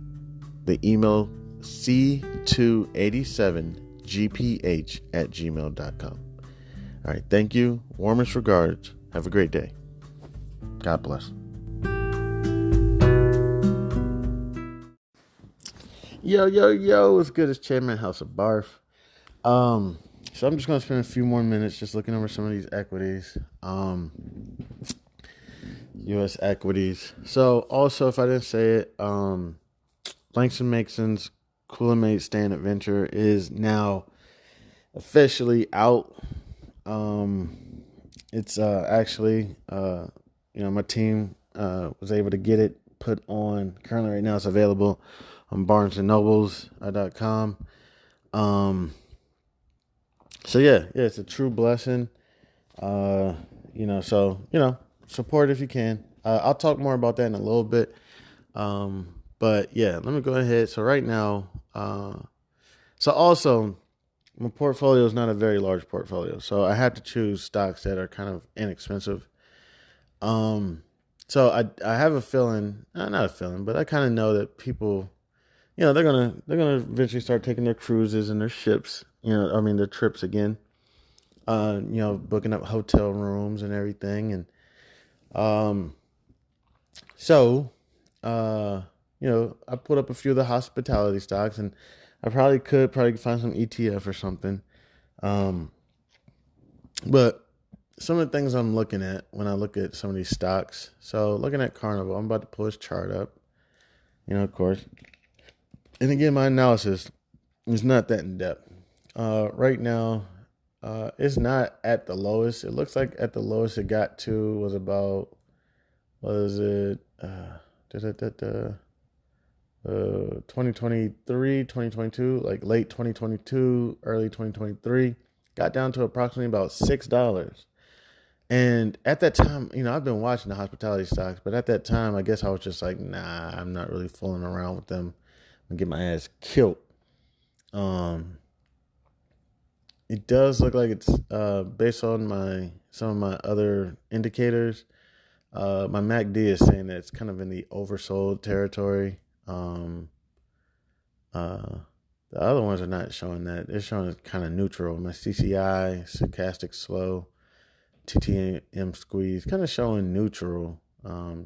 the email c287gph@gmail.com. All right, thank you. Warmest regards. Have a great day. God bless. Yo, what's good? It's Chanmanhouseofb.a.r.f. So I'm just going to spend a few more minutes just looking over some of these equities. U.S. equities. So also, if I didn't say it, Langston Mankson's Kool-Aid Stand Adventure is now officially out. It's actually, my team was able to get it put on. Currently, right now, it's available on BarnesandNobles.com. So yeah, it's a true blessing. Uh, support if you can. I'll talk more about that in a little bit. But yeah, let me go ahead. So right now, so also my portfolio is not a very large portfolio, so I have to choose stocks that are kind of inexpensive. Um, so I have a feeling, not a feeling, but I kind of know that people, they're gonna eventually start taking their cruises and their ships, their trips again. Booking up hotel rooms and everything, and um, so I put up a few of the hospitality stocks, and I probably find some ETF or something. Um, but some of the things I'm looking at when I look at some of these stocks. So looking at Carnival, I'm about to pull his chart up, of course. And again, my analysis is not that in depth. Right now, it's not at the lowest. It looks like at the lowest it got to was about, what is it? Da, da, da, da. 2023, 2022, like late 2022, early 2023, got down to approximately about $6. And at that time, I've been watching the hospitality stocks, but at that time, I guess I was just like, nah, I'm not really fooling around with them and get my ass killed. Um, it does look like it's based on some of my other indicators. My MACD is saying that it's kind of in the oversold territory. Uh, the other ones are not showing that. They're showing it kind of neutral. My CCI, stochastic slow, TTM squeeze, kind of showing neutral. My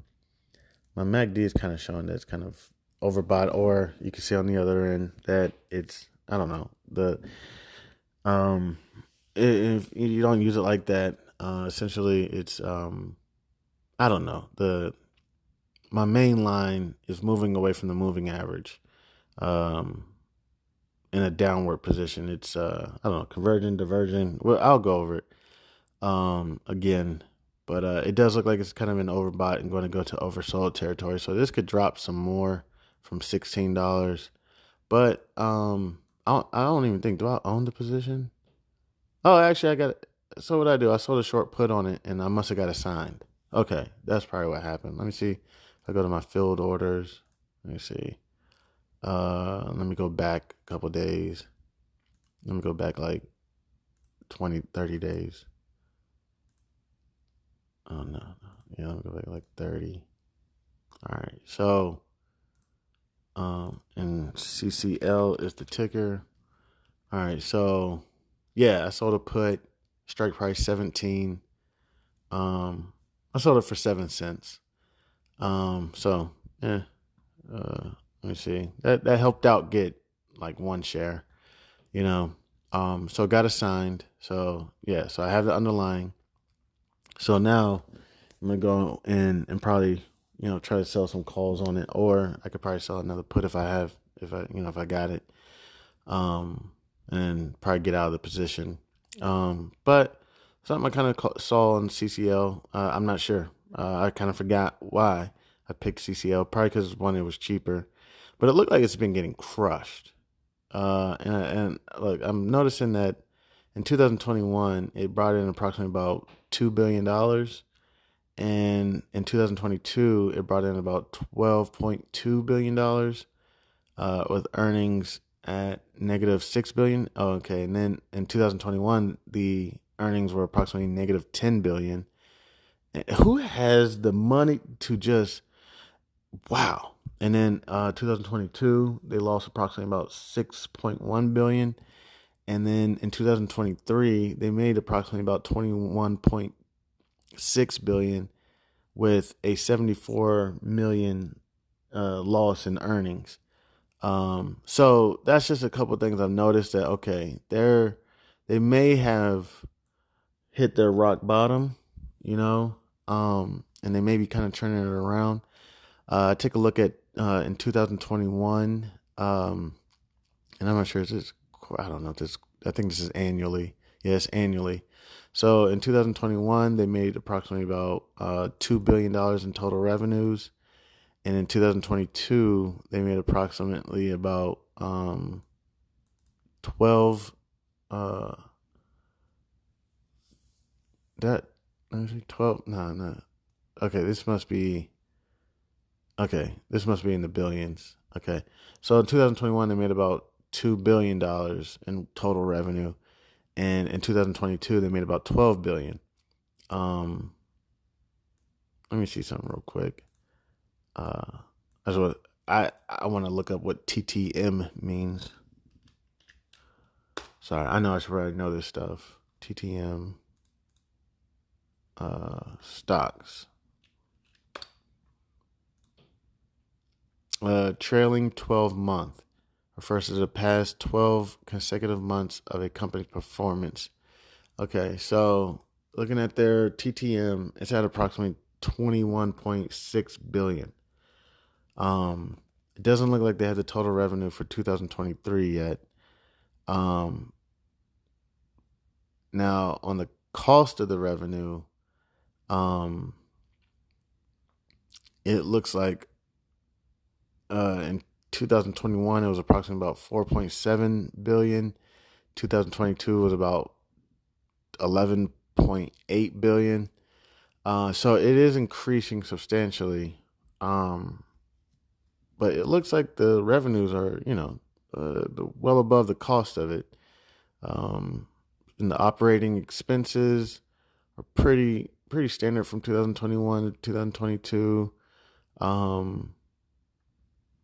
MACD is kind of showing that it's kind of overbought, or you can see on the other end that it's, I don't know, if you don't use it like that, essentially it's, I don't know, my main line is moving away from the moving average. Um, in a downward position. It's I don't know, converging, diverging. Well, I'll go over it again, but it does look like it's kind of an overbought and going to go to oversold territory. So this could drop some more from $16. But I don't even think, do I own the position? Oh, actually, I got it. So what I do, I sold a short put on it, and I must have got it signed. Okay, that's probably what happened. Let me see. If I go to my filled orders. Let me see. Let me go back a couple days. Let me go back like 20, 30 days. Oh, no. Yeah, let me go back like 30. All right. So, and CCL is the ticker. All right. So, yeah, I sold a put, strike price 17. I sold it for 7 cents. So, yeah. Let me see. That helped out get like one share, you know. So got assigned. So yeah, so I have the underlying. So now I'm gonna go in and probably, try to sell some calls on it, or I could probably sell another put if I got it. And probably get out of the position. But something I kind of saw on CCL, I'm not sure. I kind of forgot why I picked CCL. Probably because one, it was cheaper, but it looked like it's been getting crushed. And look, I'm noticing that in 2021 it brought in approximately about $2 billion, and in 2022 it brought in about $12.2 billion, with earnings at negative 6 billion. Oh, okay. And then in 2021 the earnings were approximately negative 10 billion. Who has the money to just, wow. And then 2022 they lost approximately about 6.1 billion. And then in 2023 they made approximately about 21.6 billion, with a 74 million loss in earnings. So that's just a couple of things I've noticed that, okay, they may have hit their rock bottom, and they may be kind of turning it around. Take a look at in 2021, and I'm not sure if this, I don't know if this, I think this is annually. Yes, annually. So in 2021, they made approximately about $2 billion in total revenues. And in 2022, they made approximately about 12 uh that let me see, 12 no. Okay, this must be in the billions. Okay. So in 2021 they made about $2 billion in total revenue, and in 2022 they made about 12 billion. Um let me see something real quick. Uh that's what I want to look up what TTM means. Sorry, I know I should probably know this stuff. TTM stocks. Trailing 12 month refers to the past 12 consecutive months of a company's performance. Okay, so looking at their TTM, it's at approximately 21.6 billion. It doesn't look like they have the total revenue for 2023 yet. Um, Now on the cost of the revenue, um, it looks like in 2021 it was approximately about 4.7 billion. 2022 was about 11.8 billion. So it is increasing substantially. Um, but it looks like the revenues are, well above the cost of it. Um, and the operating expenses are pretty standard from 2021 to 2022. Um,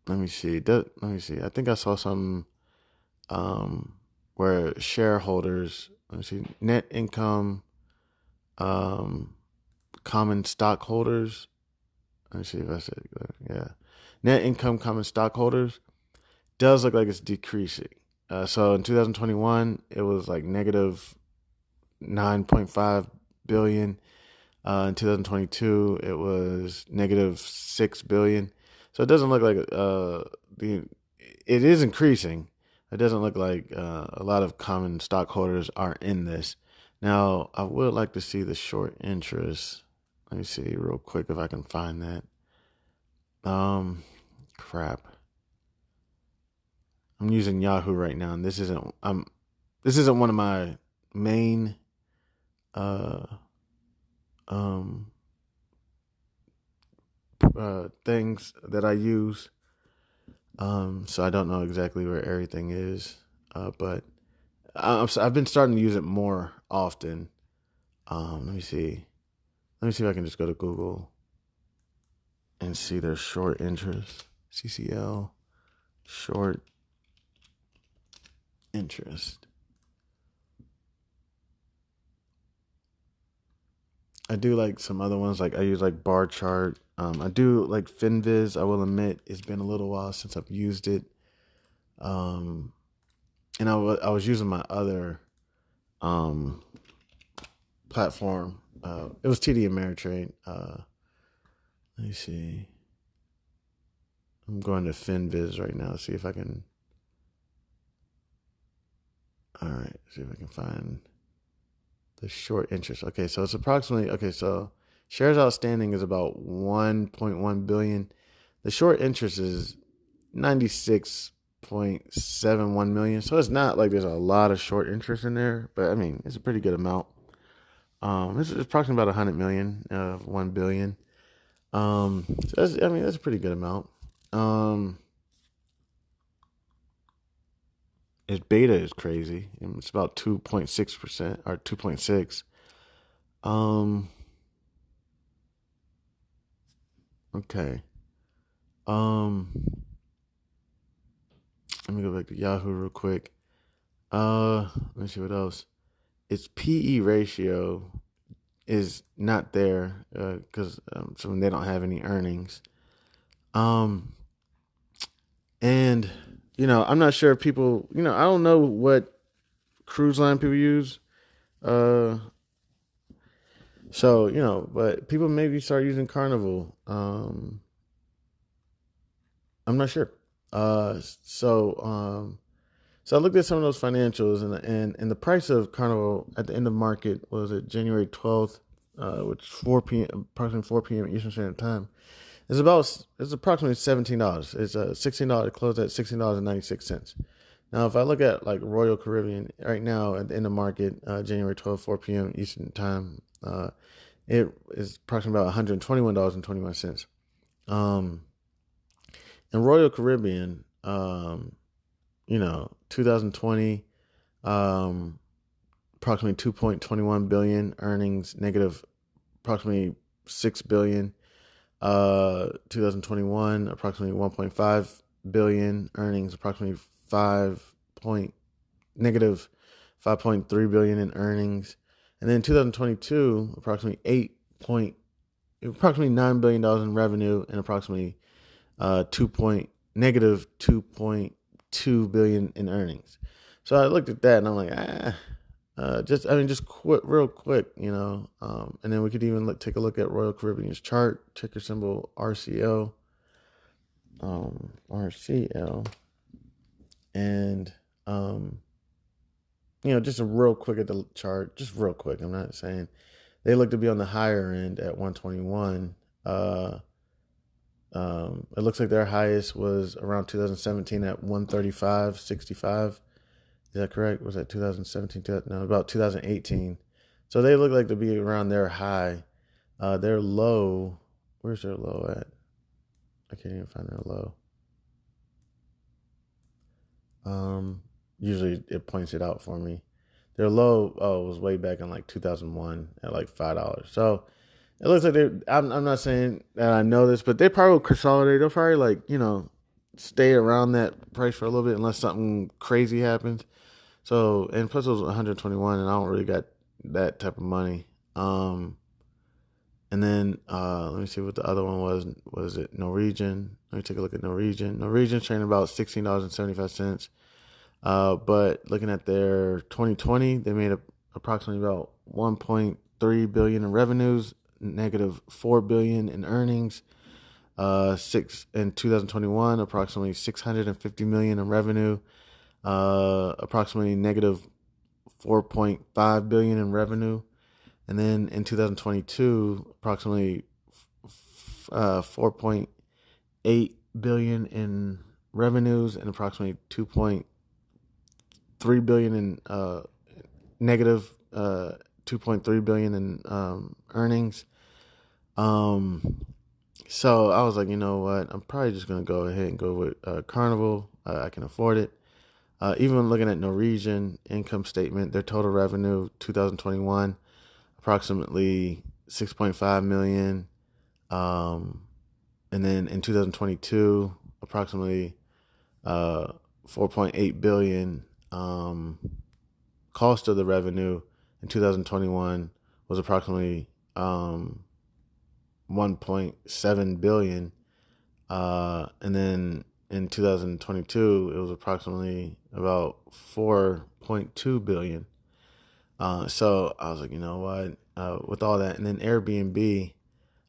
let me see. Let me see. I think I saw some where shareholders. Let me see. Net income, um, common stockholders. Let me see if I said it. Yeah. Net income common stockholders does look like it's decreasing. So in 2021, it was like negative 9.5 billion. In 2022, it was negative 6 billion. So it doesn't look like it is increasing. It doesn't look like a lot of common stockholders are in this. Now, I would like to see the short interest. Let me see real quick if I can find that. Crap. I'm using Yahoo right now, and this isn't one of my main uh um things that I use. So I don't know exactly where everything is. But I've been starting to use it more often. Let me see. Let me see if I can just go to Google and see their short interest. CCL short interest. I do like some other ones. Like I use like bar chart. I do like Finviz. I will admit it's been a little while since I've used it. Um, and I was using my other um platform. It was TD Ameritrade. Let me see. I'm going to Finviz right now. See if I can. All right. See if I can find the short interest. Okay, so it's approximately. Okay, so shares outstanding is about 1.1 billion. The short interest is 96.71 million. So it's not like there's a lot of short interest in there, but I mean it's a pretty good amount. It's approximately about 100 million of 1 billion. So that's a pretty good amount. Um, its beta is crazy. It's about 2.6% or 2.6. Um, okay. Um, Let me go back to Yahoo real quick. Let me see what else. Its PE ratio is not there because so they don't have any earnings. Um, and I'm not sure if people, I don't know what cruise line people use. Uh, so but people maybe start using Carnival. I'm not sure. So So I looked at some of those financials, and the price of Carnival at the end of market was at January 12th, which is 4 p.m. approximately 4 p.m. Eastern Standard Time. It's approximately $17. It's $16. Closed at $16.96. Now, if I look at like Royal Caribbean right now at the end of market, January 12th, 4 p.m. Eastern Time, it is approximately about $121.21. Um, and Royal Caribbean, 2020, approximately 2.21 billion earnings, negative approximately 6 billion. 2021, approximately 1.5 billion earnings, approximately negative 5.3 billion in earnings. And then 2022, approximately $9 billion in revenue and approximately negative 2.2 billion in earnings. So I looked at that and I'm like, just real quick, and then we could even take a look at Royal Caribbean's chart, ticker symbol RCL, and just a real quick at the chart, just real quick. I'm not saying they look to be on the higher end at 121. It looks like their highest was around 2017 at 135.65. Is that correct? Was that 2017? No, about 2018. So they look like to be around their high. Their low, where's their low at? I can't even find their low. Usually it points it out for me. Their low, was way back in like 2001 at like $5. So it looks like I'm not saying that I know this, but they probably will consolidate. They'll probably stay around that price for a little bit unless something crazy happens. So, and plus it was 121 and I don't really got that type of money. And then let me see what the other one was. Was it Norwegian? Let me take a look at Norwegian. Norwegian's trading about $16.75. But looking at their 2020, they made approximately about 1.3 billion in revenues, negative 4 billion in earnings. In 2021, approximately 650 million in revenue, approximately negative 4.5 billion in revenue. And then in 2022, approximately 4.8 billion in revenues and approximately 2.3 billion in negative 2.3 billion in earnings. So I was like, you know what? I'm probably just gonna go ahead and go with Carnival. I can afford it. Even looking at Norwegian income statement, their total revenue 2021 approximately 6.5 million. And then in 2022, approximately 4.8 billion. Cost of the revenue in 2021 was approximately 1.7 billion. And then in 2022, it was approximately about 4.2 billion. So I was like, you know what? With all that, and then Airbnb,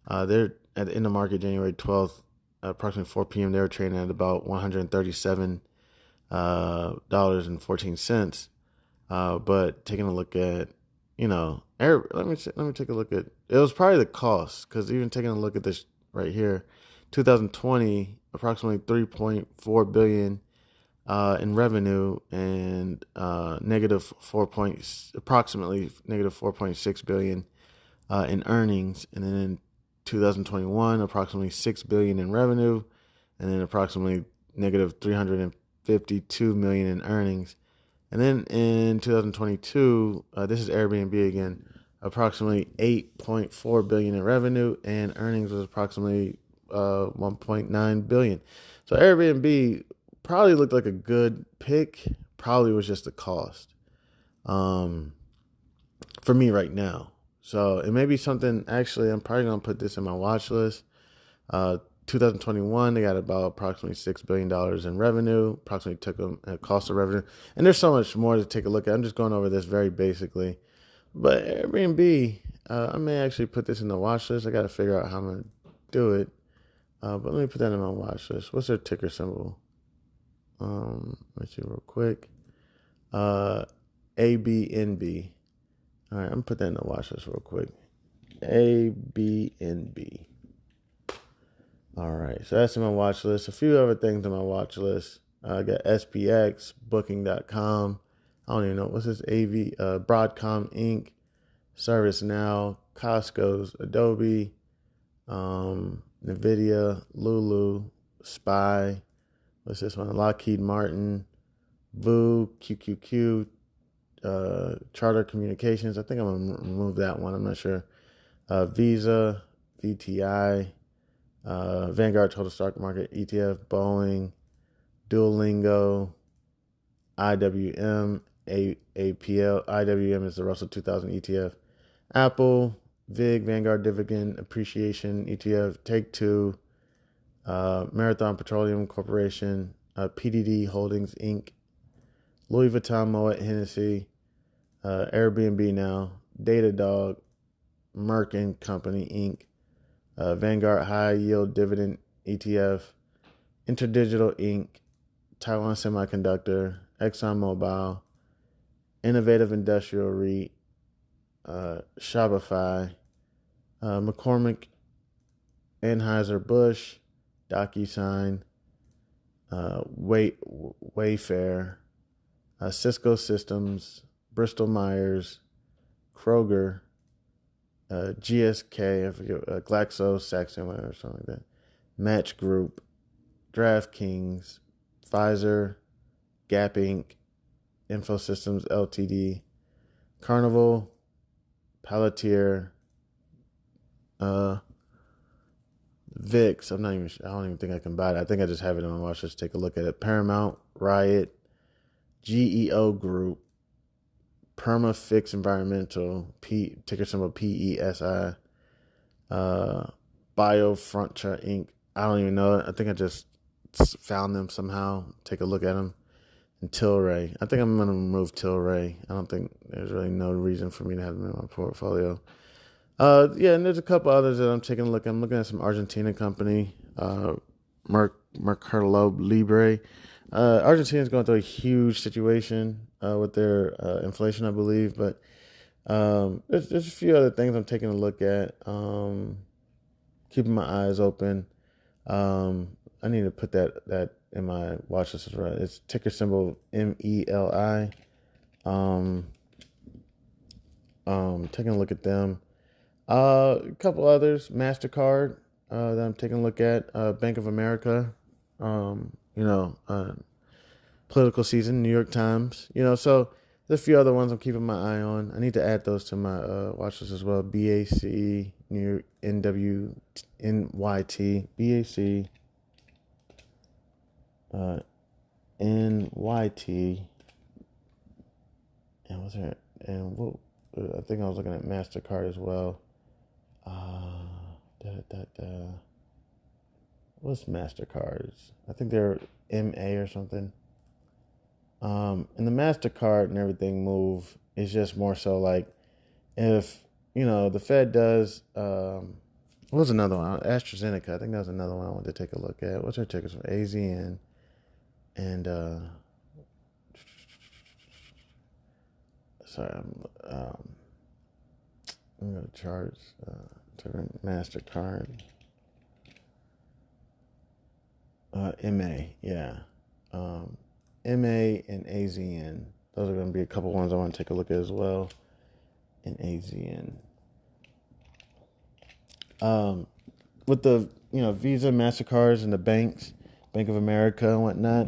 they're at the end of market January 12th, approximately 4 p.m. They were trading at about $137.14. But taking a look at, let me take a look at. It was probably the cost, because even taking a look at this right here, 2020 approximately 3.4 billion in revenue and approximately negative 4.6 billion in earnings, and then in 2021 approximately 6 billion in revenue, and then approximately negative 352 million in earnings, and then in 2022 this is Airbnb again, approximately 8.4 billion in revenue and earnings was approximately 1.9 billion. So Airbnb probably looked like a good pick. Probably was just the cost for me right now. So it may be something. Actually, I'm probably gonna put this in my watch list. 2021, they got about approximately $6 billion in revenue. Approximately took them at cost of revenue, and there's so much more to take a look at. I'm just going over this very basically. But Airbnb, I may actually put this in the watch list. I got to figure out how I'm gonna do it. But let me put that in my watch list. What's their ticker symbol? Let's see real quick. ABNB. All right, I'm going to put that in the watch list real quick. ABNB. All right, so that's in my watch list. A few other things on my watch list. I got SPX, Booking.com. I don't even know. What's this? Broadcom Inc., ServiceNow, Costco's, Adobe, NVIDIA, Lulu, Spy. What's this one? Lockheed Martin, VU, QQQ, Charter Communications. I think I'm going to remove that one. I'm not sure. Visa, VTI, Vanguard Total Stock Market, ETF, Boeing, Duolingo, IWM, APL. IWM is the Russell 2000 ETF. Apple, VIG, Vanguard Dividend Appreciation ETF, Take-Two, Marathon Petroleum Corporation, PDD Holdings, Inc., Louis Vuitton, Moet Hennessy, Airbnb Now, Datadog, Merck and Company, Inc., Vanguard High Yield Dividend ETF, Interdigital Inc., Taiwan Semiconductor, ExxonMobil, Innovative Industrial REIT, Shopify, McCormick, Anheuser-Busch, DocuSign, Wayfair, Cisco Systems, Bristol Myers, Kroger, GSK, I forget, GlaxoSmithKline or something like that, Match Group, DraftKings, Pfizer, Gap Inc., Infosystems Ltd., Carnival, Palantir, VIX. I don't even think I can buy it. I think I just have it on my watch list. Take a look at it. Paramount, Riot, GEO Group, Perma-Fix Environmental, ticker symbol PESI, Biofrontier Inc. I don't even know it. I think I just found them somehow. Take a look at them. And Tilray. I think I'm going to remove Tilray. I don't think there's really no reason for me to have them in my portfolio. And there's a couple others that I'm taking a look at. I'm looking at some Argentina company, Mercado Libre. Argentina's going through a huge situation with their inflation, I believe. But there's a few other things I'm taking a look at. Keeping my eyes open. I need to put that in my watch list as well. It's ticker symbol MELI. Taking a look at them. A couple others, MasterCard, that I'm taking a look at, Bank of America, political season, New York Times, so there's a few other ones I'm keeping my eye on. I need to add those to my watch list as well. BAC, New York, NYT, BAC, NYT, and what's there? And what? I think I was looking at MasterCard as well. What's MasterCards? I think they're MA or something. And the MasterCard and everything move is just more so like if, the Fed does, what was another one? AstraZeneca. I think that was another one I wanted to take a look at. What's their tickers from AZN? And, sorry, I'm going to charge, MasterCard. MA, yeah. MA and AZN. Those are going to be a couple ones I want to take a look at as well. And AZN. With the, Visa, MasterCards, and the banks, Bank of America and whatnot,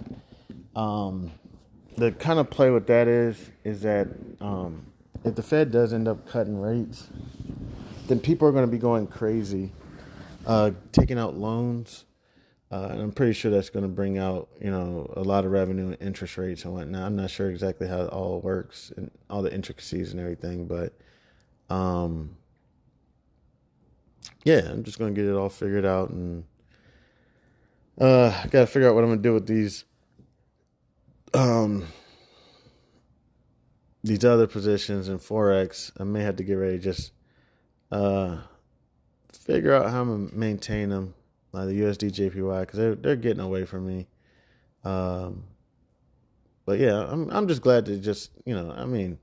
the kind of play with that is that if the Fed does end up cutting rates, then people are going to be going crazy, taking out loans. And I'm pretty sure that's going to bring out, a lot of revenue and interest rates and whatnot. I'm not sure exactly how it all works and all the intricacies and everything, but I'm just going to get it all figured out, and I got to figure out what I'm going to do with these other positions in Forex. I may have to get ready to just figure out how I'm going to maintain them. The USD JPY, because they're getting away from me. But yeah, I'm just glad to just, I'm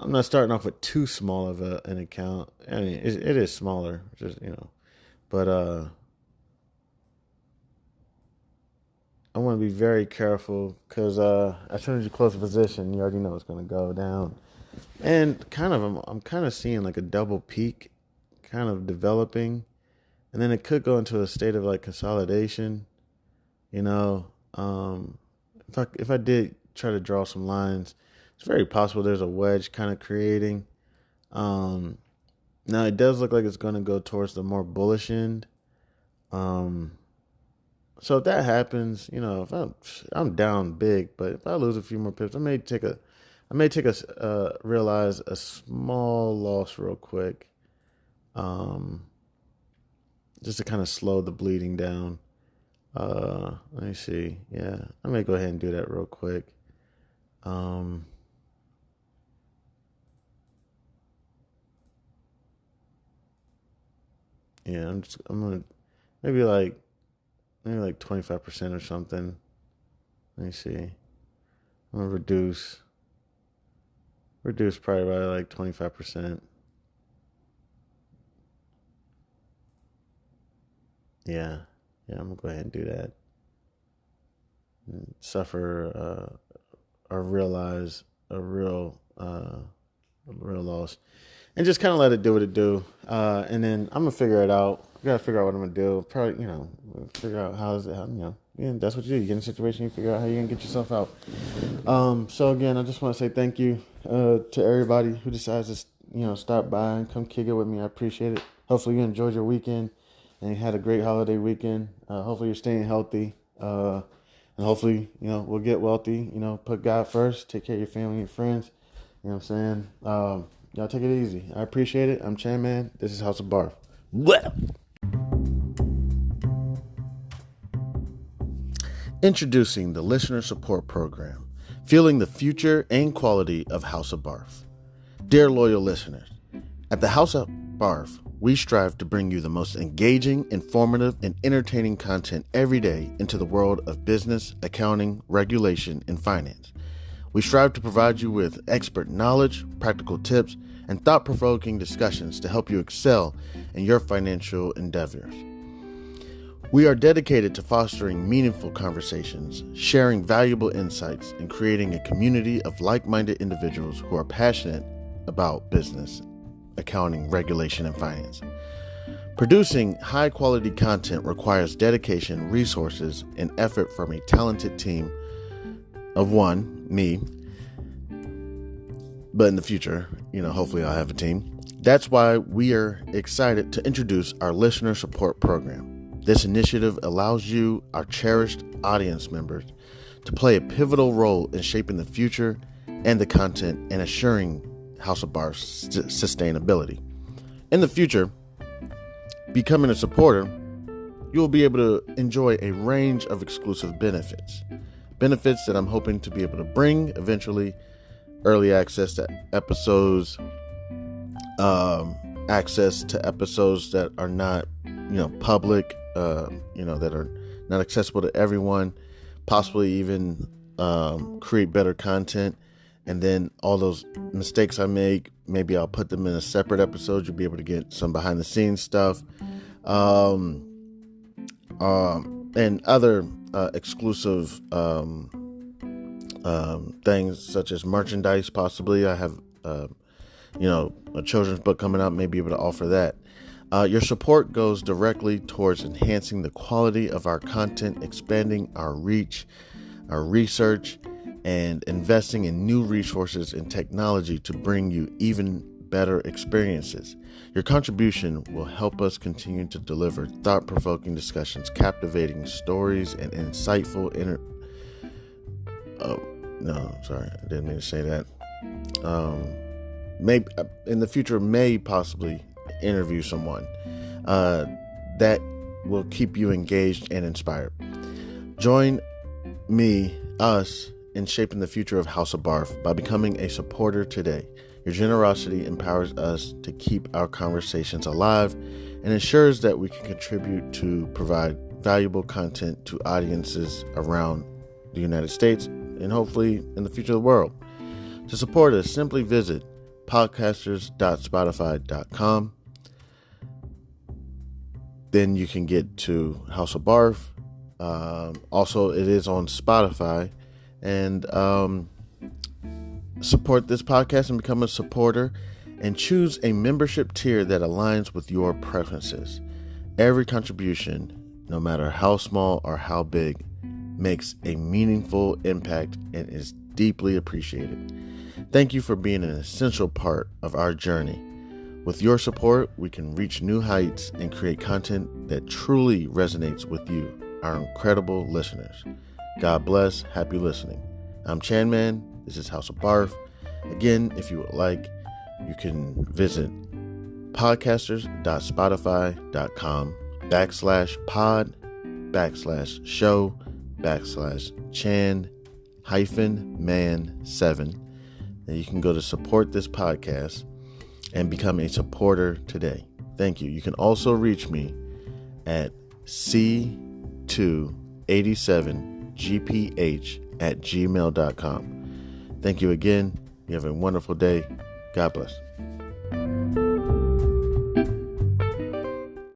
not starting off with too small of an account. I mean, it is smaller, but I want to be very careful because as soon as you close a position, you already know it's going to go down. And I'm kind of seeing like a double peak kind of developing, and then it could go into a state of like consolidation. You know, if I did try to draw some lines, it's very possible there's a wedge kind of creating. Um, Now it does look like it's going to go towards the more bullish end. Um, so if that happens, if I'm down big, but if I lose a few more pips, I may realize a small loss real quick, um, just to kind of slow the bleeding down. Let me see. Yeah, I may go ahead and do that real quick. Um, yeah, I'm gonna maybe like 25% or something. Let me see. I'm gonna reduce probably by like 25%. Yeah, yeah, I'm gonna go ahead and do that. And suffer or realize a real loss, and just kind of let it do what it do. And then I'm gonna figure it out. I gotta figure out what I'm gonna do. Probably, figure out yeah, that's what you do. You get in a situation, you figure out how you're gonna get yourself out. So again, I just want to say thank you to everybody who decides to stop by and come kick it with me. I appreciate it. Hopefully you enjoyed your weekend and you had a great holiday weekend. Hopefully you're staying healthy. And hopefully, we'll get wealthy. Put God first. Take care of your family and your friends. You know what I'm saying? Y'all take it easy. I appreciate it. I'm Chanman. This is House of B.A.R.F. Well. Introducing the Listener Support Program, fueling the future and quality of House of B.A.R.F. Dear loyal listeners, at the House of B.A.R.F., we strive to bring you the most engaging, informative, and entertaining content every day into the world of business, accounting, regulation, and finance. We strive to provide you with expert knowledge, practical tips, and thought-provoking discussions to help you excel in your financial endeavors. We are dedicated to fostering meaningful conversations, sharing valuable insights, and creating a community of like-minded individuals who are passionate about business, accounting, regulation, and finance. Producing high-quality content requires dedication, resources, and effort from a talented team of one, me, but in the future, hopefully I'll have a team. That's why we are excited to introduce our Listener Support Program. This initiative allows you, our cherished audience members, to play a pivotal role in shaping the future and the content and assuring House of B.A.R.F's sustainability. In the future, becoming a supporter, you will be able to enjoy a range of exclusive benefits. Benefits that I'm hoping to be able to bring eventually: early access to episodes, access to episodes that are not, public, that are not accessible to everyone, possibly even create better content. And then all those mistakes I make, maybe I'll put them in a separate episode. You'll be able to get some behind the scenes stuff, and other exclusive things such as merchandise. Possibly I have a children's book coming out, may be able to offer that. Your support goes directly towards enhancing the quality of our content, expanding our reach, our research, and investing in new resources and technology to bring you even better experiences. Your contribution will help us continue to deliver thought-provoking discussions, captivating stories, and insightful I didn't mean to say that. Maybe in the future, may possibly interview someone that will keep you engaged and inspired. Join us in shaping the future of House of B.A.R.F. by becoming a supporter today. Your generosity empowers us to keep our conversations alive and ensures that we can contribute to provide valuable content to audiences around the United States and hopefully in the future of the world. To support us, simply visit podcasters.spotify.com. Then you can get to House of Barf. Also, it is on Spotify. And support this podcast and become a supporter, and choose a membership tier that aligns with your preferences. Every contribution, no matter how small or how big, makes a meaningful impact and is deeply appreciated. Thank you for being an essential part of our journey. With your support, we can reach new heights and create content that truly resonates with you, our incredible listeners. God bless. Happy listening. I'm Chanman. This is House of Barf. Again, if you would like, you can visit podcasters.spotify.com/pod/show/Chan-man7. And you can go to support this podcast and become a supporter today. Thank you. You can also reach me at c287gph@gmail.com. Thank you again. You have a wonderful day. God bless.